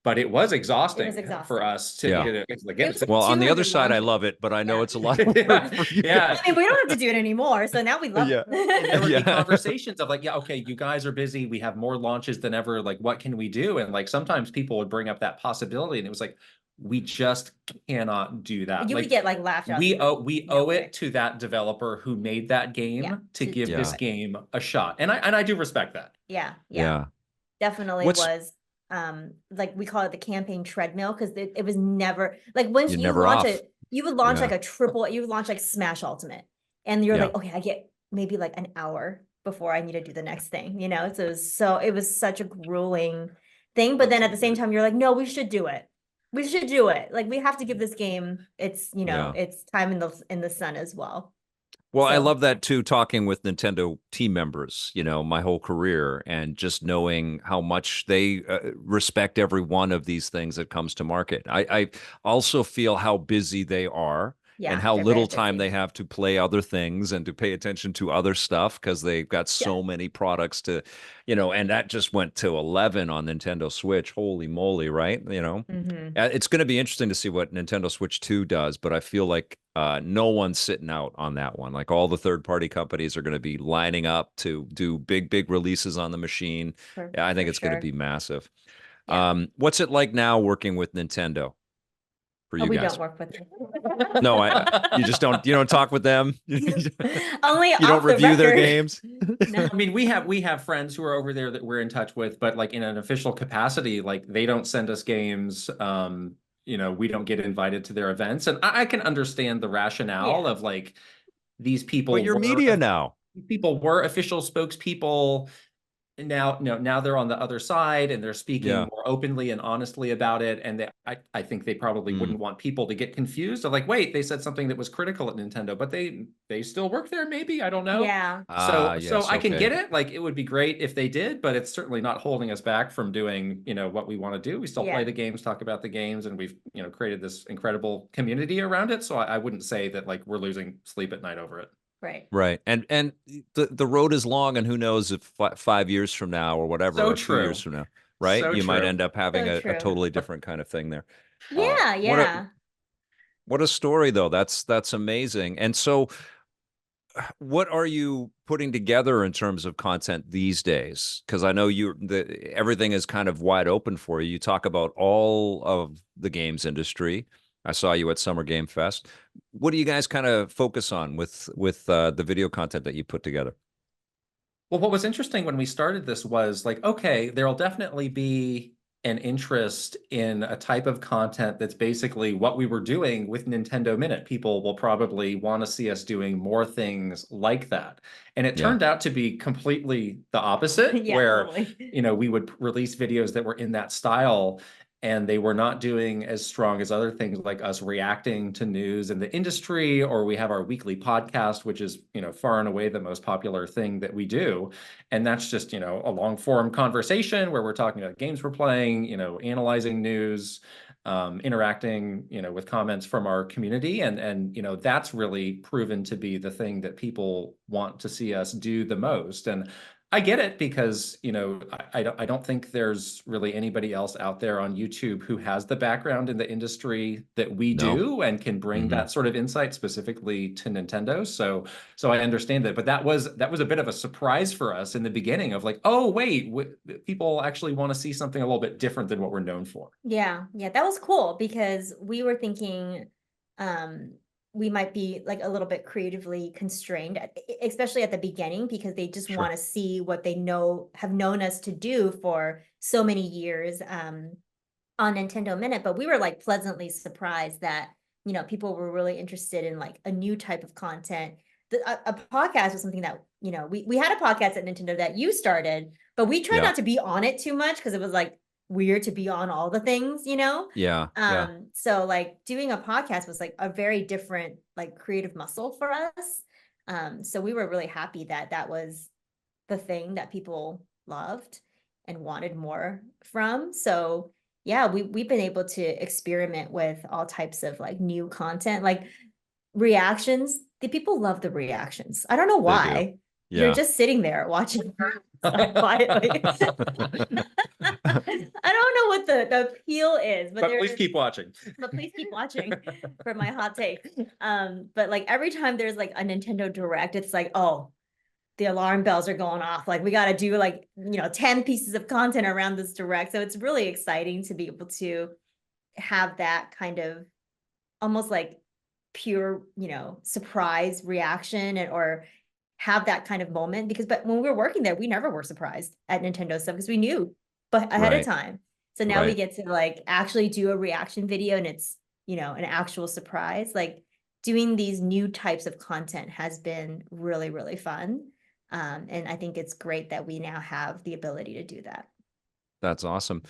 But it was It exhausting was for exhausting. us to yeah. get it. Like, It was like Well, on the other 200 side, I launches. love it, but I know Yeah. it's a lot of yeah, work for you yeah. guys. I mean, we don't have to do it anymore, so now we love Yeah. And there would be it. Yeah. conversations of like, yeah, okay, you guys are busy. We have more launches than ever. Like, what can we do? And like sometimes people would bring up that possibility, and it was like, we just cannot do that. You would Like, get like laughed out. we owe way. it to that developer who made that game Yeah, to to give do this Yeah. it. game a shot. And I do respect that. Yeah, Yeah. definitely What's was. Like we call it the campaign treadmill because it was never like once you're you never launch off. it, you would launch like Yeah. a triple, you would launch like Smash Ultimate, and you're Yeah. like, okay, I get maybe like an hour before I need to do the next thing, you know? So it was such a grueling thing, but then at the same time, you're like, no, we should do it. We should do it. Like we have to give this game its, you know, Yeah. its time in the sun as well. Well, I So love that too, talking with Nintendo team members, you know, my whole career, and just knowing how much they respect every one of these things that comes to market. I also feel how busy they are and yeah, how they're very little time busy. they have to play other things and to pay attention to other stuff because they've got Yeah. so many products to, you know, and that just went to 11 on Nintendo Switch. Holy moly, right? You know, Mhm. it's going to be interesting to see what Nintendo Switch 2 does, but I feel like no one's sitting out on that one. Like all the third-party companies are going to be lining up to do big releases on the machine. I think For it's going to sure. be massive. Yeah. What's it like now working with Nintendo for Oh, you we guys? don't work with them. No, you just don't. You don't talk with them. You Only don't off the review their record. games. No. I mean, we have friends who are over there that we're in touch with, but like in an official capacity, like they don't send us games. You know, we don't get invited to their events, and I can understand the rationale Yeah. of like these But you're media now. people were official spokespeople. And now, no, now they're on the other side and they're speaking Yeah. more openly and honestly about it. And I think they probably Mm. wouldn't want people to get confused. Of like, wait, they said something that was critical at Nintendo, but they still work there, maybe. I don't know. Yeah. So Yes. I can Okay. get it. Like, it would be great if they did, but it's certainly not holding us back from doing, you know, what we want to do. We still play Yeah. the games, talk about the games, and we've, you know, created this incredible community around it. So I wouldn't say that like we're losing sleep at night over it. Right. Right. And the road is long, and who knows if 5 years from now or whatever, So or 2 years true. from now, right? So You might true. end up having So a true. totally different kind of thing there. Yeah. What a Yeah. story though. That's amazing. And so what are you putting together in terms of content these days? Because I know everything is kind of wide open for you. You talk about all of the games industry. I saw you at Summer Game Fest. What do you guys kind of focus on with the video content that you put together? Well, what was interesting when we started this was like, okay, there'll definitely be an interest in a type of content that's basically what we were doing with Nintendo Minute. People will probably want to see us doing more things like that. And it Yeah. turned out to be completely the opposite, Yeah, where, totally. we would release videos that were in that style, and they were not doing as strong as other things like us reacting to news in the industry, or we have our weekly podcast, which is, far and away the most popular thing that we do. And that's just, a long form conversation where we're talking about games we're playing, analyzing news, interacting, with comments from our community. And, that's really proven to be the thing that people want to see us do the most. And I get it because, I don't think there's really anybody else out there on YouTube who has the background in the industry that we No. do and can bring that sort of insight specifically to Nintendo. So I understand that, but that was a bit of a surprise for us in the beginning of like, oh wait, people actually want to see something a little bit different than what we're known for. Yeah, that was cool because we were thinking we might be like a little bit creatively constrained, especially at the beginning, because they just want to see what they have known us to do for so many years on Nintendo Minute. But we were like pleasantly surprised that, people were really interested in like a new type of content. A podcast was something that, we had a podcast at Nintendo that you started, but we tried not to be on it too much because it was like weird to be on all the things, Yeah. So like doing a podcast was like a very different like creative muscle for us. So we were really happy that that was the thing that people loved and wanted more from. So yeah, we've been able to experiment with all types of like new content, like reactions. The people love the reactions. I don't know why. You're just sitting there watching quietly. I don't know what the appeal is, but please keep watching. But please keep watching for my hot take. But like every time there's like a Nintendo Direct, it's like, oh, the alarm bells are going off. Like we got to do like, 10 pieces of content around this Direct. So it's really exciting to be able to have that kind of almost like pure, surprise reaction or have that kind of moment but when we were working there, we never were surprised at Nintendo stuff because we knew but ahead of time. So now we get to like actually do a reaction video and it's, an actual surprise. Like doing these new types of content has been really, really fun. And I think it's great that we now have the ability to do that. That's awesome.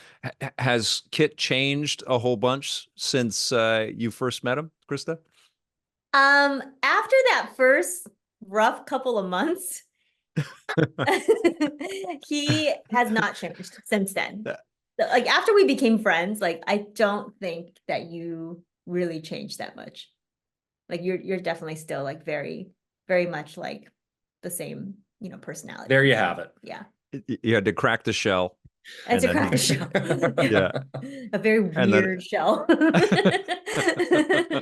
Has Kit changed a whole bunch since you first met him, Krysta? After that first rough couple of months, he has not changed since then. So, like after we became friends, like I don't think that you really changed that much. Like you're definitely still like very, very much like the same, personality. There you have it. Yeah. You had to crack the shell. That's a crack shell. Yeah. A very weird shell.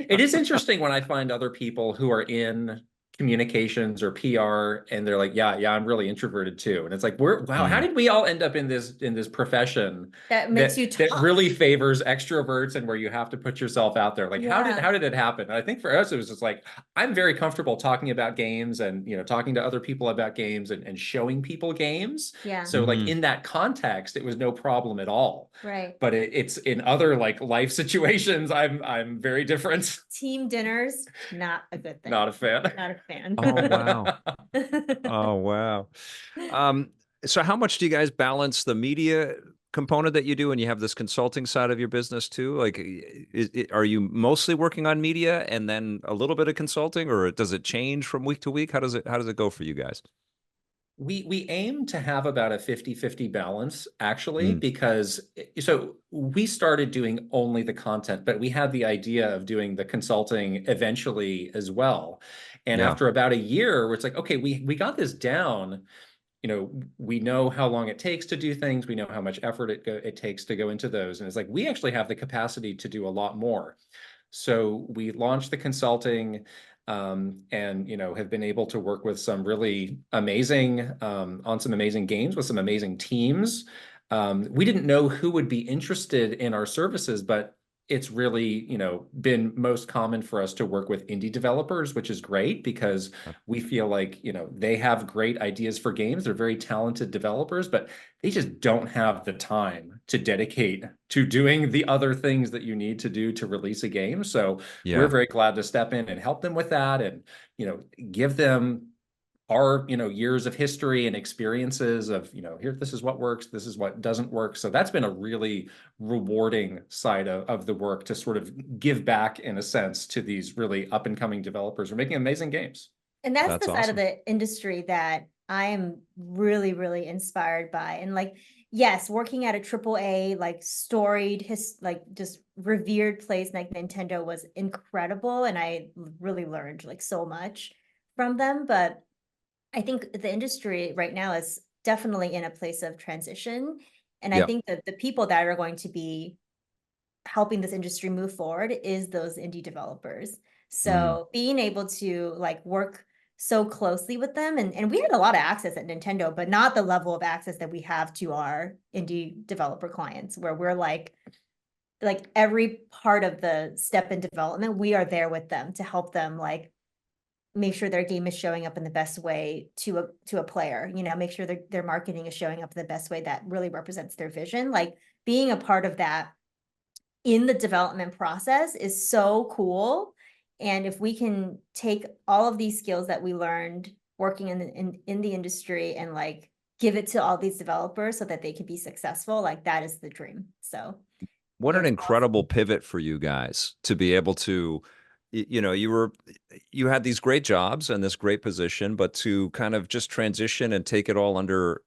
It is interesting when I find other people who are in communications or PR and they're like, yeah, I'm really introverted too. And it's like, how did we all end up in this profession that makes you tough. That really favors extroverts and where you have to put yourself out there? Like, how did it happen? And I think for us, it was just like, I'm very comfortable talking about games and, talking to other people about games and showing people games. Yeah. So like in that context, it was no problem at all. Right. But it's in other like life situations, I'm very different. Team dinners, not a good thing. Not a fan. Not a fan. Oh, wow. Oh, wow. So how much do you guys balance the media component that you do and you have this consulting side of your business too? Like, are you mostly working on media and then a little bit of consulting, or does it change from week to week? How does it go for you guys? We aim to have about a 50-50 balance, actually, because so we started doing only the content, but we had the idea of doing the consulting eventually as well. And after about a year, where it's like, okay, we got this down. We know how long it takes to do things. We know how much effort it takes to go into those. And it's like, we actually have the capacity to do a lot more. So we launched the consulting and, have been able to work with some really amazing, on some amazing games with some amazing teams. We didn't know who would be interested in our services, but it's really, been most common for us to work with indie developers, which is great because we feel like, they have great ideas for games. They're very talented developers, but they just don't have the time to dedicate to doing the other things that you need to do to release a game. So we're very glad to step in and help them with that and, give them our years of history and experiences of here, this is what works, this is what doesn't work. So that's been a really rewarding side of the work, to sort of give back in a sense to these really up and coming developers who are making amazing games. And that's the side awesome. of the industry that I am really, really inspired by. And like, yes, working at a AAA, like storied, like just revered place like Nintendo was incredible. And I really learned like so much from them. But I think the industry right now is definitely in a place of transition. And I think that the people that are going to be helping this industry move forward is those indie developers. So being able to like work so closely with them, and we had a lot of access at Nintendo, but not the level of access that we have to our indie developer clients, where we're like every part of the step in development, we are there with them to help them like make sure their game is showing up in the best way to a player, make sure their marketing is showing up in the best way that really represents their vision. Like being a part of that in the development process is so cool. And if we can take all of these skills that we learned working in the industry and like give it to all these developers so that they can be successful, like that is the dream. So what an incredible pivot for you guys to be able to, you had these great jobs and this great position, but to kind of just transition and take it all under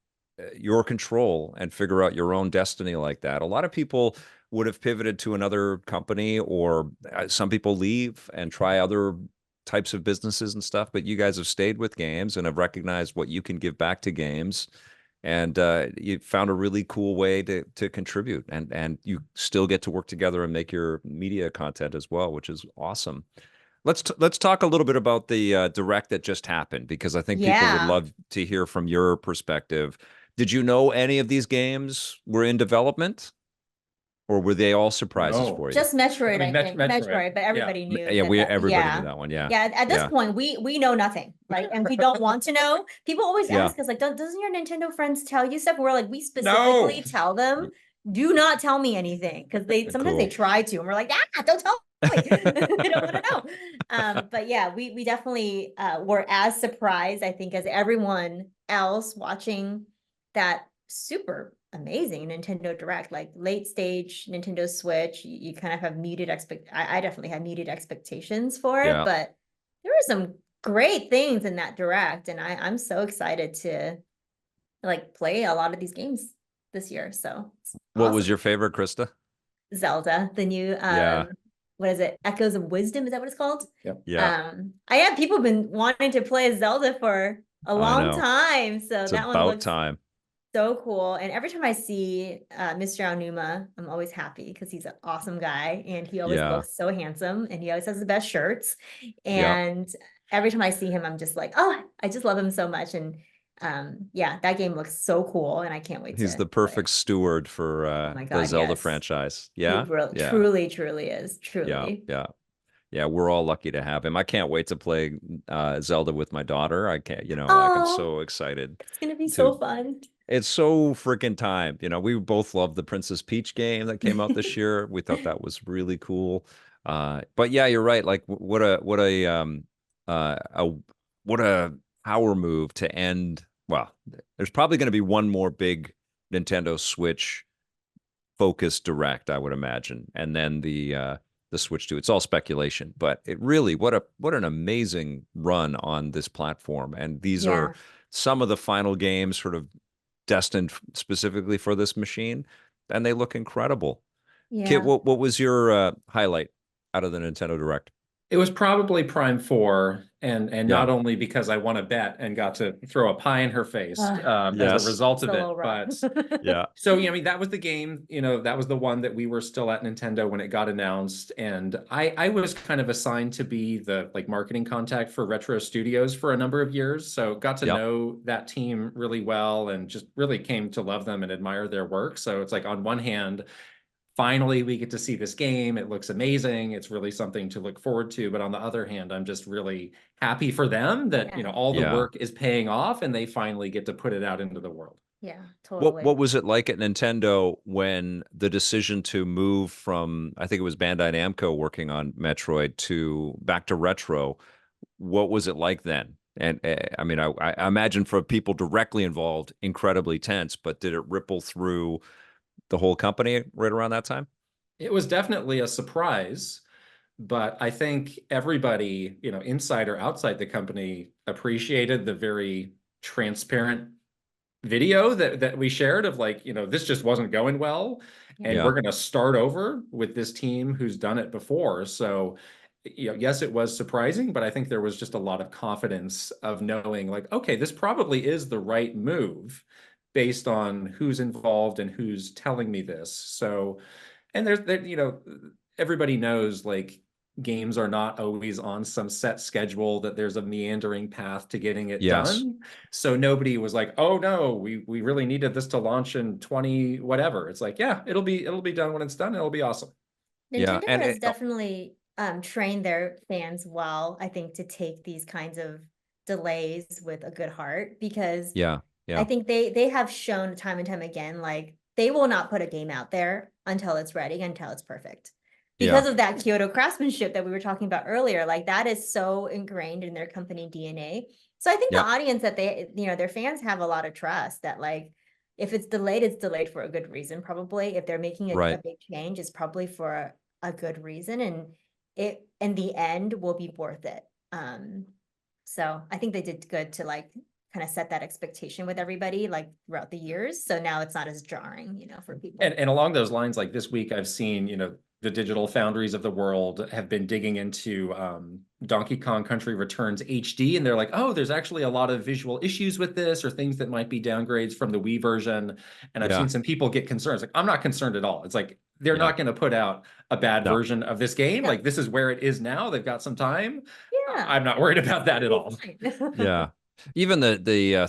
your control and figure out your own destiny like that. A lot of people would have pivoted to another company, or some people leave and try other types of businesses and stuff, but you guys have stayed with games and have recognized what you can give back to games. And you found a really cool way to contribute, and you still get to work together and make your media content as well, which is awesome. Let's talk a little bit about the direct that just happened, because I think people would love to hear from your perspective. Did you know any of these games were in development, or were they all surprises for you? Just Metroid, I think. Metroid, but everybody knew. Yeah, everybody knew that one. Yeah. Yeah. At this point, we know nothing, right? And we don't want to know. People always ask us, like, doesn't your Nintendo friends tell you stuff? We're like, we specifically tell them, do not tell me anything, because sometimes they try to, and we're like, don't tell me. They don't want to know. But yeah, we definitely were as surprised, I think, as everyone else watching that super amazing Nintendo Direct, like late stage Nintendo Switch. You kind of have muted I definitely had muted expectations for it, but there were some great things in that Direct, and I'm so excited to like play a lot of these games this year. So what was your favorite, Krysta? Zelda, the new what is it? Echoes of Wisdom, is that what it's called? Yeah. I have people been wanting to play Zelda for a long time, so it's that about one looks time. So cool. And every time I see Mr. Aonuma, I'm always happy because he's an awesome guy, and he always looks so handsome, and he always has the best shirts. And every time I see him, I'm just like, oh, I just love him so much. And that game looks so cool, and I can't wait. He's the perfect steward for the Zelda franchise. Yeah. He truly is. Truly. Yeah, we're all lucky to have him. I can't wait to play Zelda with my daughter. I can't, like, I'm so excited. It's gonna be so fun. It's so freaking time. We both loved the Princess Peach game that came out this year. We thought that was really cool. But yeah, you're right. Like what a power move to end. Well, there's probably going to be one more big Nintendo Switch focused Direct, I would imagine, and then the Switch 2. It's all speculation, but it really, what an amazing run on this platform. And these are some of the final games sort of destined specifically for this machine, and they look incredible. Kit, what was your highlight out of the Nintendo Direct? It was probably Prime 4, and not only because I won a bet and got to throw a pie in her face as a result of it, but So, I mean, that was the game, that was the one that we were still at Nintendo when it got announced, and I was kind of assigned to be the like marketing contact for Retro Studios for a number of years, so got to know that team really well and just really came to love them and admire their work. So it's like, on one hand, finally we get to see this game. It looks amazing. It's really something to look forward to. But on the other hand, I'm just really happy for them that, you know, all the work is paying off and they finally get to put it out into the world. Yeah, totally. What was it like at Nintendo when the decision to move from, I think it was Bandai Namco working on Metroid, to back to retro? What was it like then? And I mean, I imagine for people directly involved, incredibly tense, but did it ripple through the whole company right around that time? It was definitely a surprise, but I think everybody, you know, inside or outside the company, appreciated the very transparent video that we shared of, like, you know, this just wasn't going well, and we're going to start over with this team who's done it before. So, you know, yes, it was surprising, but I think there was just a lot of confidence of knowing, like, okay, this probably is the right move based on who's involved and who's telling me this. So, and you know, everybody knows, like, games are not always on some set schedule, that there's a meandering path to getting it done. So nobody was like, oh no, we really needed this to launch in 20 whatever. It's like, yeah, it'll be done when it's done. It'll be awesome. Nintendo has definitely trained their fans well, I think, to take these kinds of delays with a good heart, because I think they have shown time and time again, like, they will not put a game out there until it's ready, until it's perfect. Because of that Kyoto craftsmanship that we were talking about earlier, like, that is so ingrained in their company DNA. So I think the audience that they, you know, their fans have a lot of trust that, like, if it's delayed for a good reason, probably. If they're making a big change, it's probably for a good reason, and it, in the end, will be worth it. So I think they did good to, like, kind of set that expectation with everybody, like, throughout the years. So now it's not as jarring, you know, for people. And along those lines, like, this week I've seen, you know, the digital foundries of the world have been digging into Donkey Kong Country Returns HD, and they're like, oh, there's actually a lot of visual issues with this, or things that might be downgrades from the Wii version. And I've seen some people get concerned. It's like, I'm not concerned at all. It's like, they're not going to put out a bad version of this game. Like, this is where it is now. They've got some time. I'm not worried about that at all. Even the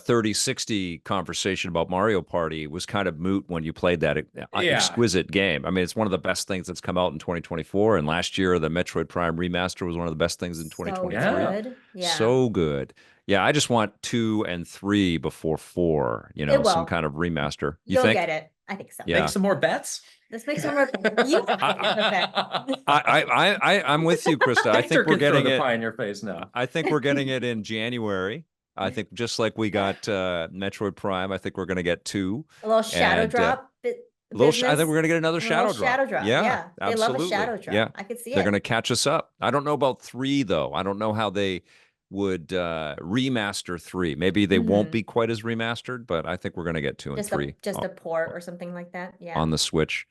3060 conversation about Mario Party was kind of moot when you played that exquisite game. I mean, it's one of the best things that's come out in 2024. And last year, the Metroid Prime remaster was one of the best things in 2023. So good. So good. Yeah, I just want 2 and 3 before 4, you know, some kind of remaster. You'll get it. I think so. Make some more bets. Let's make some more. I'm with you, Krysta. I think we're getting it. Pie in your face now. I think we're getting it in January. I think just like we got Metroid Prime, I think we're going to get 2. A little shadow drop. I think we're going to get another shadow drop. Yeah, absolutely. They love a shadow drop. Yeah, I could see They're going to catch us up. I don't know about 3 though. I don't know how they would remaster 3. Maybe they won't be quite as remastered, but I think we're going to get 2 and 3. Just a port or something like that. Yeah. On the Switch.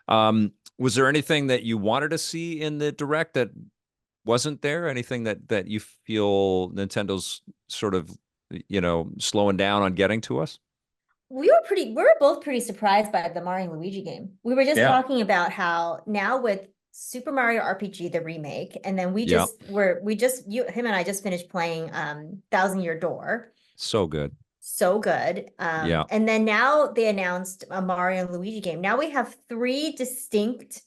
Was there anything that you wanted to see in the Direct that wasn't there? Anything that you feel Nintendo's sort of, you know, slowing down on getting to us? We were both pretty surprised by the Mario and Luigi game. We were just talking about how now with Super Mario RPG, the remake, and then him and I just finished playing Thousand Year Door. So good. And then now they announced a Mario and Luigi game. Now we have 3 distinct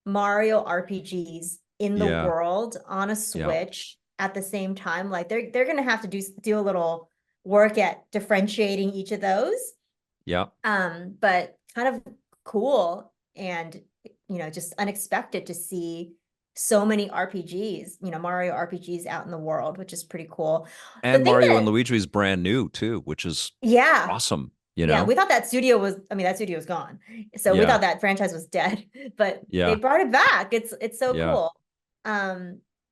Mario RPGs in the world on a Switch at the same time. Like, they're gonna have to do a little work at differentiating each of those. But kind of cool, and, you know, just unexpected to see so many RPGs, you know, Mario RPGs out in the world, which is pretty cool. And Mario and Luigi is brand new too, which is awesome. You know, we thought that studio was gone. So we thought that franchise was dead, but they brought it back. It's so cool.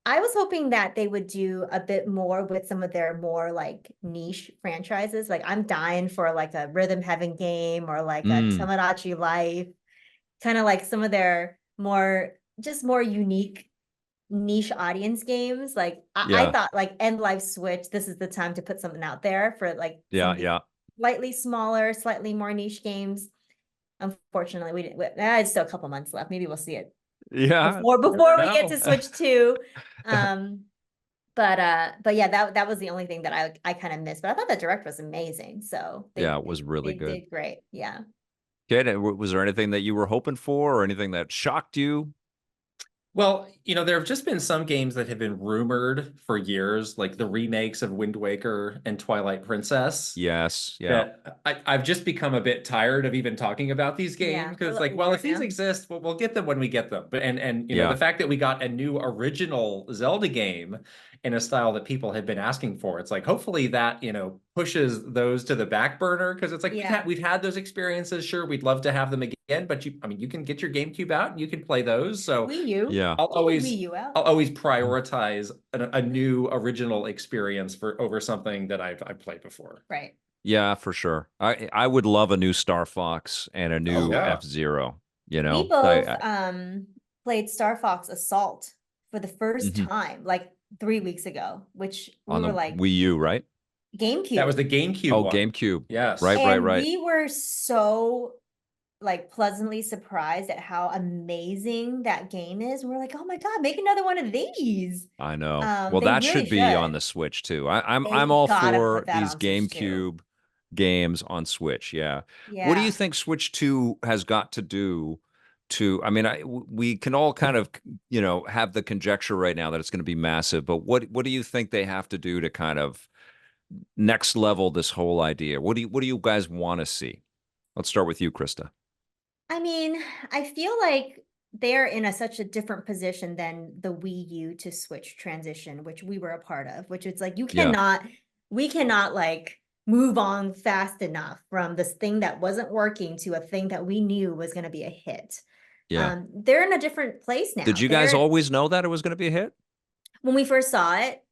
I was hoping that they would do a bit more with some of their more, like, niche franchises. Like, I'm dying for, like, a Rhythm Heaven game, or like a Tomodachi Life, kind of like some of their more unique niche audience games. Like, I thought, like, End Life Switch, this is the time to put something out there for, like, slightly smaller, slightly more niche games. Unfortunately, we didn't. It's still a couple months left. Maybe we'll see it before we get to Switch 2. But yeah, that was the only thing that I kind of missed. But I thought the Direct was amazing. So it was really good. They did great. Yeah. Okay, was there anything that you were hoping for or anything that shocked you? Well, there have just been some games that have been rumored for years, like the remakes of Wind Waker and Twilight Princess. Yes, yeah. That I've just become a bit tired of even talking about these games Yeah, because, they're like, well, over if these now. exist, we'll get them when we get them. But and Yeah. the fact that we got a new original Zelda game in a style that people had been asking for, it's like hopefully that pushes those to the back burner because it's like Yeah. we've had those experiences. Sure, we'd love to have them again, but you can get your GameCube out and you can play those. So Wii U. Yeah. I'll always Wii U out. I'll always prioritize a new original experience over something that I've played before. Right. Yeah, for sure. I would love a new Star Fox and a new yeah. F-Zero, We both played Star Fox Assault for the first Mhm. time, like 3 weeks ago, which we on were the like Wii U, right? GameCube. That was the GameCube Oh, one. GameCube. Yes. Right, And right. we were so like pleasantly surprised at how amazing that game is. We're like, oh my God, make another one of these. I know. Well, They that really should be on should. the Switch too. I'm They all gotta for put that these on Switch too. GameCube games on Switch. Yeah. What do you Yeah. think Switch 2 has got to do to, I mean, we can all kind of, have the conjecture right now that it's going to be massive, but what do you think they have to do to kind of next level this whole idea? What do you guys want to see? Let's start with you, Krista. I mean, I feel like they're in such a different position than the Wii U to Switch transition, which we were a part of, which it's like Yeah. we cannot like move on fast enough from this thing that wasn't working to a thing that we knew was going to be a hit. Yeah. They're in a different place Did now. you guys always know that it was going to be a hit? When we first saw it,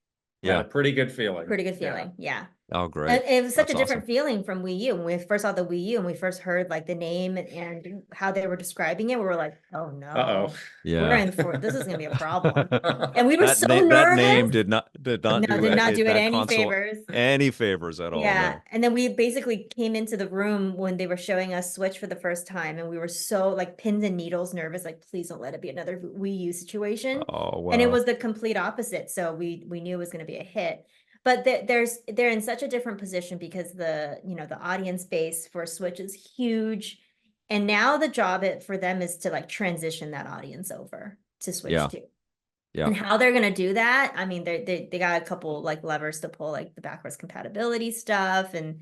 Had Yeah. a pretty good feeling. pretty good feeling. Yeah. Oh, great. It was such That's a different awesome. feeling from Wii U. When we first saw the Wii U and we first heard like the name and how they were describing it, we were like, oh no. Uh-oh. We're Yeah. in for this is gonna be a problem. And we were so That name nervous. did not No, do did not do it that any console favors. any favors at all. Yeah. No. And then we basically came into the room when they were showing us Switch for the first time, and we were so like pins and needles nervous, like please don't let it be another Wii U situation. Oh, And it wow. was the complete opposite. So we knew it was going to be a hit. But they're in such a different position because the audience base for Switch is huge. And now the job for them is to like transition that audience over to Switch Yeah. 2. Yeah. And how they're gonna do that, I mean, they got a couple like levers to pull, like the backwards compatibility stuff, and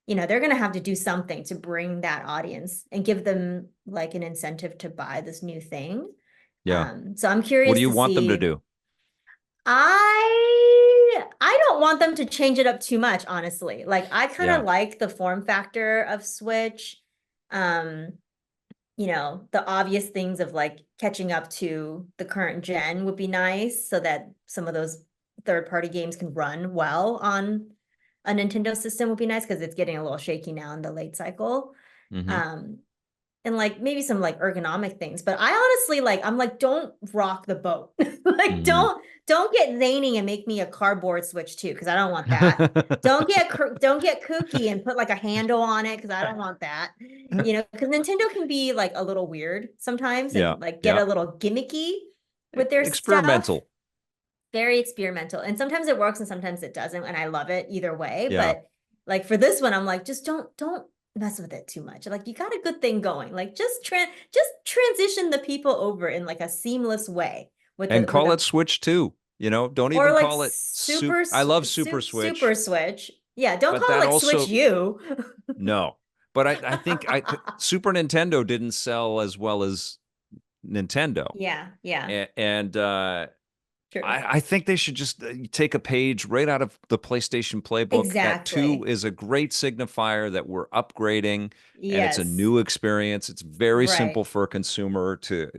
they're gonna have to do something to bring that audience and give them like an incentive to buy this new thing. Yeah. So I'm curious What do you to want them to see. do? I don't want them to change it up too much, honestly. Like I kind of Yeah. like the form factor of Switch. Um, the obvious things of like catching up to the current gen would be nice so that some of those third-party games can run well on a Nintendo system would be nice because it's getting a little shaky now in the late cycle. Hmm. And like maybe some like ergonomic things, but I honestly I'm like, don't rock the boat. Like Hmm. don't get zany and make me a cardboard Switch too, because I don't want that. Don't get kooky and put like a handle on it because I don't want that. Because Nintendo can be like a little weird sometimes Yeah. and like get Yeah. a little gimmicky with their stuff. Experimental. Very experimental. And sometimes it works and sometimes it doesn't. And I love it either way. Yeah. But like for this one, I'm like, just don't mess with it too much. Like you got a good thing going. Like just transition the people over in like a seamless way And call it Switch 2. Don't even like call it super I love Super Switch. Super Switch. Yeah, don't But call it that like Switch also U. no. But I think Super Nintendo didn't sell as well as Nintendo. Yeah, yeah. And True. I think they should just take a page right out of the PlayStation playbook. That 2 Exactly. is a great signifier that we're upgrading and it's a Yes. new experience. It's very simple Right. for a consumer to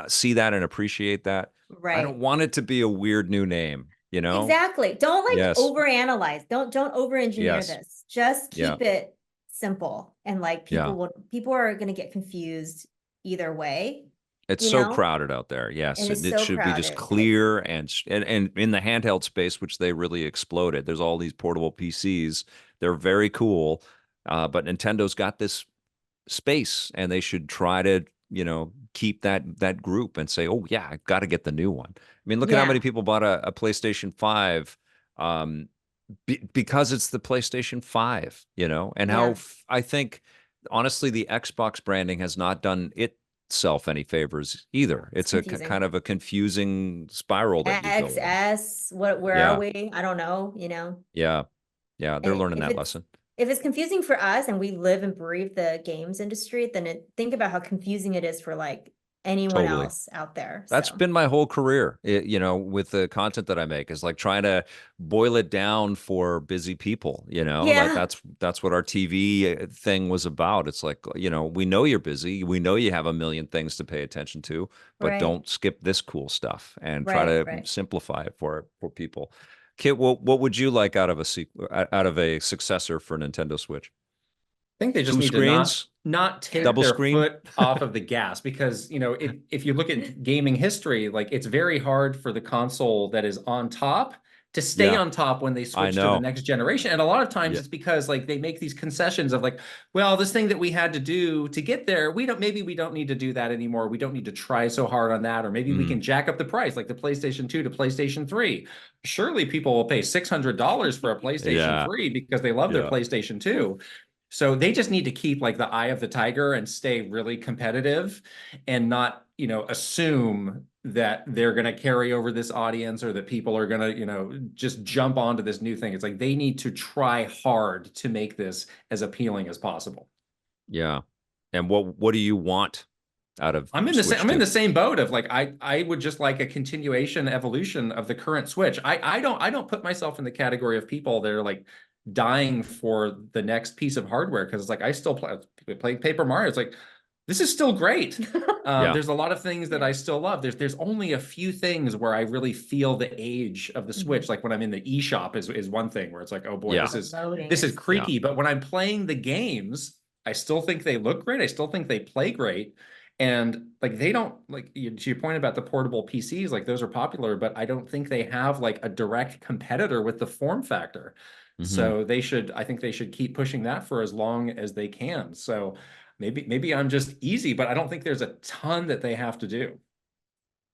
see that and appreciate that. I don't Right. want it to be a weird new name, Exactly. Don't like Yes. overanalyze. Don't over-engineer Yes. this. Just Yeah. keep it simple. And like Yeah. people are gonna get confused either way, It's you so know? crowded out there. Yes, And it's it so should be just crowded. And it's clear and in the handheld space, which they really exploded. There's all these portable PCs. They're very cool, but Nintendo's got this space, and they should try to keep that group and say, oh yeah, I got to get the new one. I mean, look at how many yeah. people bought a PlayStation 5 because it's the PlayStation 5, and how Yeah. I think honestly, the Xbox branding has not done itself any favors either. It's It's a confusing. kind of a confusing spiral that you go in. XS, where are Yeah, we? I don't know, yeah, yeah. They're And learning that lesson. if it's confusing for us and we live and breathe the games industry, then think about how confusing it is for like anyone Totally. else out there. That's So been my whole career, with the content that I make, is like trying to boil it down for busy people, like yeah, that's what our TV thing was about. It's like, we know you're busy. We know you have a million things to pay attention to, but right, don't skip this cool stuff and try right, to right. simplify it for people. Kit, what would you like out of a successor for Nintendo Switch? I think they just Two need to screens, not take double their screen? foot off of the gas, because if you look at gaming history, like it's very hard for the console that is on top to stay Yeah, on top when they I switch to the know. next generation. And a lot of times Yeah. it's because like they make these concessions of like, well, this thing that we had to do to get there, maybe we don't need to do that anymore. We don't need to try so hard on that, or maybe we Mm, can jack up the price, like the PlayStation 2 to PlayStation 3. Surely people will pay $600 for a PlayStation yeah, 3 because they love their yeah, PlayStation 2. So they just need to keep like the eye of the tiger and stay really competitive, and not, assume that they're going to carry over this audience, or that people are going to, just jump onto this new thing. It's like they need to try hard to make this as appealing as possible. yeah. And what do you want out of Switch I'm in 2? the same boat of like I would just like a continuation evolution of the current Switch. I don't put myself in the category of people that are like dying for the next piece of hardware, because it's like I still play Paper Mario. It's like this is still great. Yeah. There's a lot of things that I still love. There's only a few things where I really feel the age of the Switch. Like when I'm in the eShop is one thing where it's like, oh boy, Yeah. Loading this is is Yeah. creaky. But when I'm playing the games, I still think they look great. I still think they play great. And like they don't, like, to your point about the portable PCs, like those are popular, but I don't think they have like a direct competitor with the form factor. Hmm. So I think they should keep pushing that for as long as they can. So maybe I'm just easy, but I don't think there's a ton that they have to do.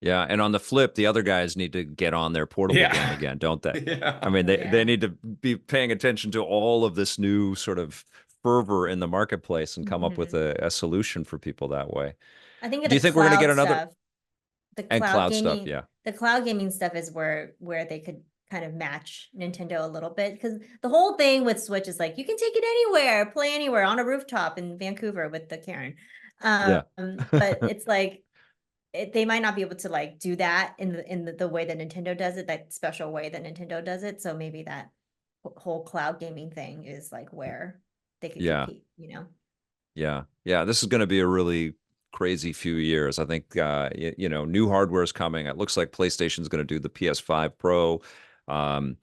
Yeah. And on the flip, the other guys need to get on their portable game Yeah. again, don't they? I Yeah. mean, they yeah. need to be paying attention to all of this new sort of fervor in the marketplace and come up with Mhm. a solution for people that way. I think Do the you think we're going to get cloud another stuff, the and cloud cloud stuff? gaming, Yeah. the cloud gaming stuff is where they could kind of match Nintendo a little bit, because the whole thing with Switch is like you can take it anywhere, play anywhere on a rooftop in Vancouver with the Karen. Yeah. But it's like they might not be able to like do that in the way that Nintendo does it, that special way that Nintendo does it. So maybe that whole cloud gaming thing is like where they could Yeah. compete, Yeah. Yeah. This is going to be a really crazy few years. I think, new hardware is coming. It looks like PlayStation's going to do the PS5 Pro. Um,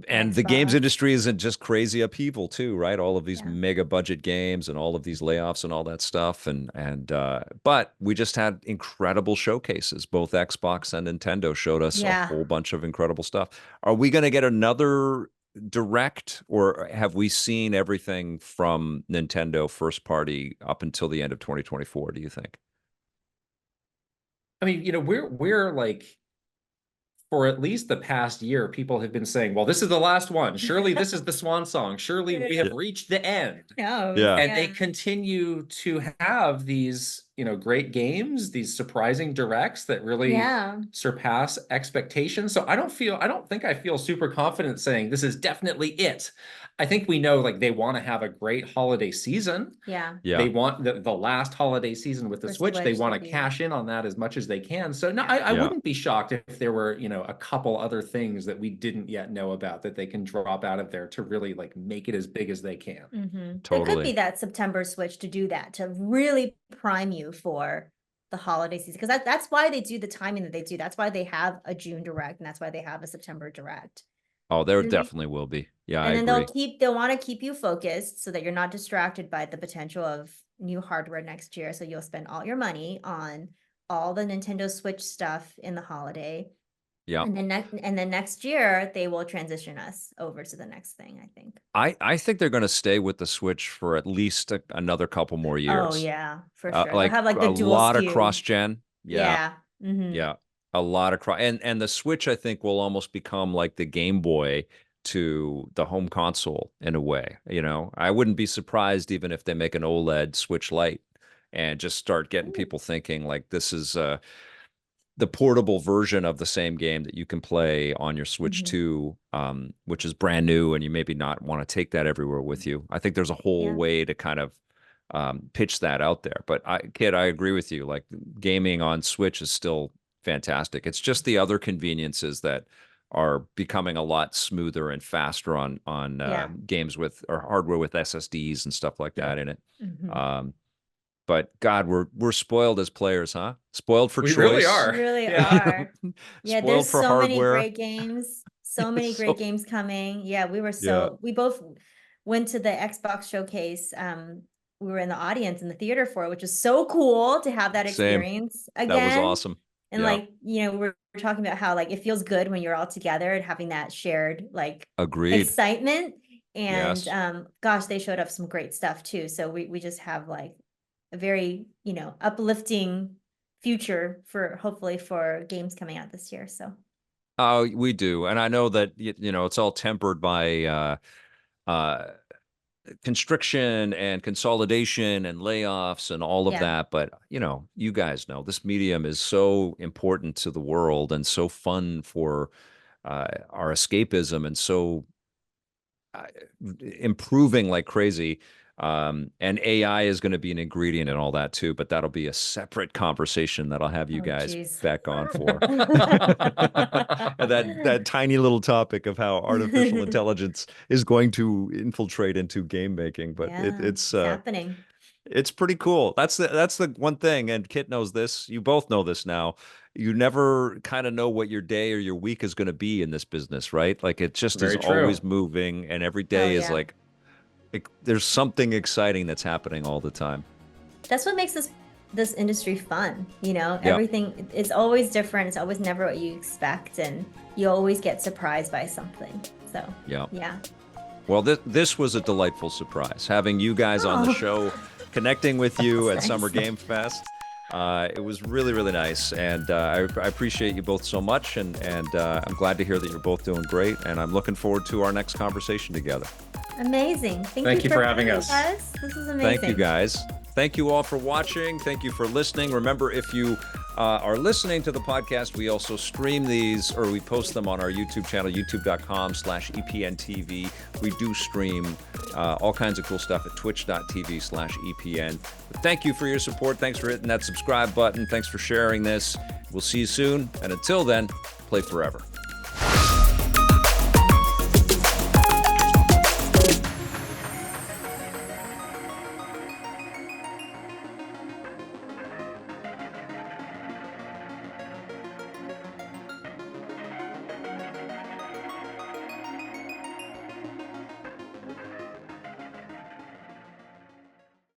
and the games Xbox. industry isn't just crazy upheaval too, right? All of these Yeah. mega budget games and all of these layoffs and all that stuff. But we just had incredible showcases. Both Xbox and Nintendo showed us a Yeah. whole bunch of incredible stuff. Are we going to get another direct, or have we seen everything from Nintendo first party up until the end of 2024, do you think? I mean, we're like, for at least the past year, people have been saying, well, this is the last one. Surely this is the swan song. Surely we have Yeah. reached the end. No, Yeah. And they continue to have these, great games, these surprising directs that really yeah. surpass expectations. So I don't think I feel super confident saying this is definitely it. I think we know like they want to have a great holiday season. Yeah. They Yeah. want the last holiday season with the For Switch. They Switch want to to be. cash in on that as much as they can. So no, Yeah. I Yeah. wouldn't be shocked if there were, a couple other things that we didn't yet know about that they can drop out of there to really like make it as big as they can. There could be Totally. that September Switch to do that, to really prime you for the holiday season. Because that's why they do the timing that they do. That's why they have a June direct, and that's why they have a September direct. Oh, there And they- definitely will be. Yeah, I And then agree. they'll want to keep you focused so that you're not distracted by the potential of new hardware next year. So you'll spend all your money on all the Nintendo Switch stuff in the holiday. Yeah. And then next year they will transition us over to the next thing, I think. I think they're going to stay with the Switch for at least another couple more Oh years. yeah, for sure. They'll Like have like a the dual lot of SKU. cross-gen. Yeah. Yeah. Yeah. A lot of cross, and the Switch, I think, will almost become like the Game Boy to the home console in a way. You know, I wouldn't be surprised even if they make an OLED Switch Lite and just start getting people thinking like this is the portable version of the same game that you can play on your Switch 2, which is brand new, and you maybe not want to take that everywhere with you. I think there's a whole way to kind of pitch that out there. But Kit, I agree with you. Like gaming on Switch is still fantastic. It's just the other conveniences that are becoming a lot smoother and faster on games with or hardware with SSDs and stuff like that in it. But God, we're spoiled as players, huh? Spoiled for choice. We really are. We really are. Yeah, Spoiled there's for so many hardware. great games. So many great games coming. Yeah, we both went to the Xbox showcase. We were in the audience in the theater for it, which is so cool to have that experience again. That was awesome. And like, you know, we're talking about how like it feels good when you're all together and having that shared like excitement. And gosh, they showed up some great stuff too. So we just have like a very, you know, uplifting future for hopefully for games coming out this year. So we do. And I know that you know it's all tempered by constriction and consolidation and layoffs and all of that. But, you know, you guys know this medium is so important to the world and so fun for our escapism and so improving like crazy. And AI is going to be an ingredient in all that too, but that'll be a separate conversation that I'll have you guys back on for. that tiny little topic of how artificial intelligence is going to infiltrate into game making, but it's happening. It's pretty cool. That's the one thing, and Kit knows this. You both know this now. You never kind of know what your day or your week is going to be in this business, right? Like it just is always moving, and every day is like there's something exciting that's happening all the time. That's what makes this industry fun, you know. Everything is always different. It's always never what you expect, and you always get surprised by something. So yeah. Well, this was a delightful surprise having you guys on the show, connecting with you at Summer Game Fest. It was really, really nice, and I appreciate you both so much, and I'm glad to hear that you're both doing great, and I'm looking forward to our next conversation together. Amazing. Thank you for having us. This is amazing. Thank you, guys. Thank you all for watching. Thank you for listening. Remember, if you are listening to the podcast, we also stream these, or we post them on our YouTube channel, youtube.com/EPNTV. We do stream all kinds of cool stuff at twitch.tv/EPN. But thank you for your support. Thanks for hitting that subscribe button. Thanks for sharing this. We'll see you soon. And until then, play forever.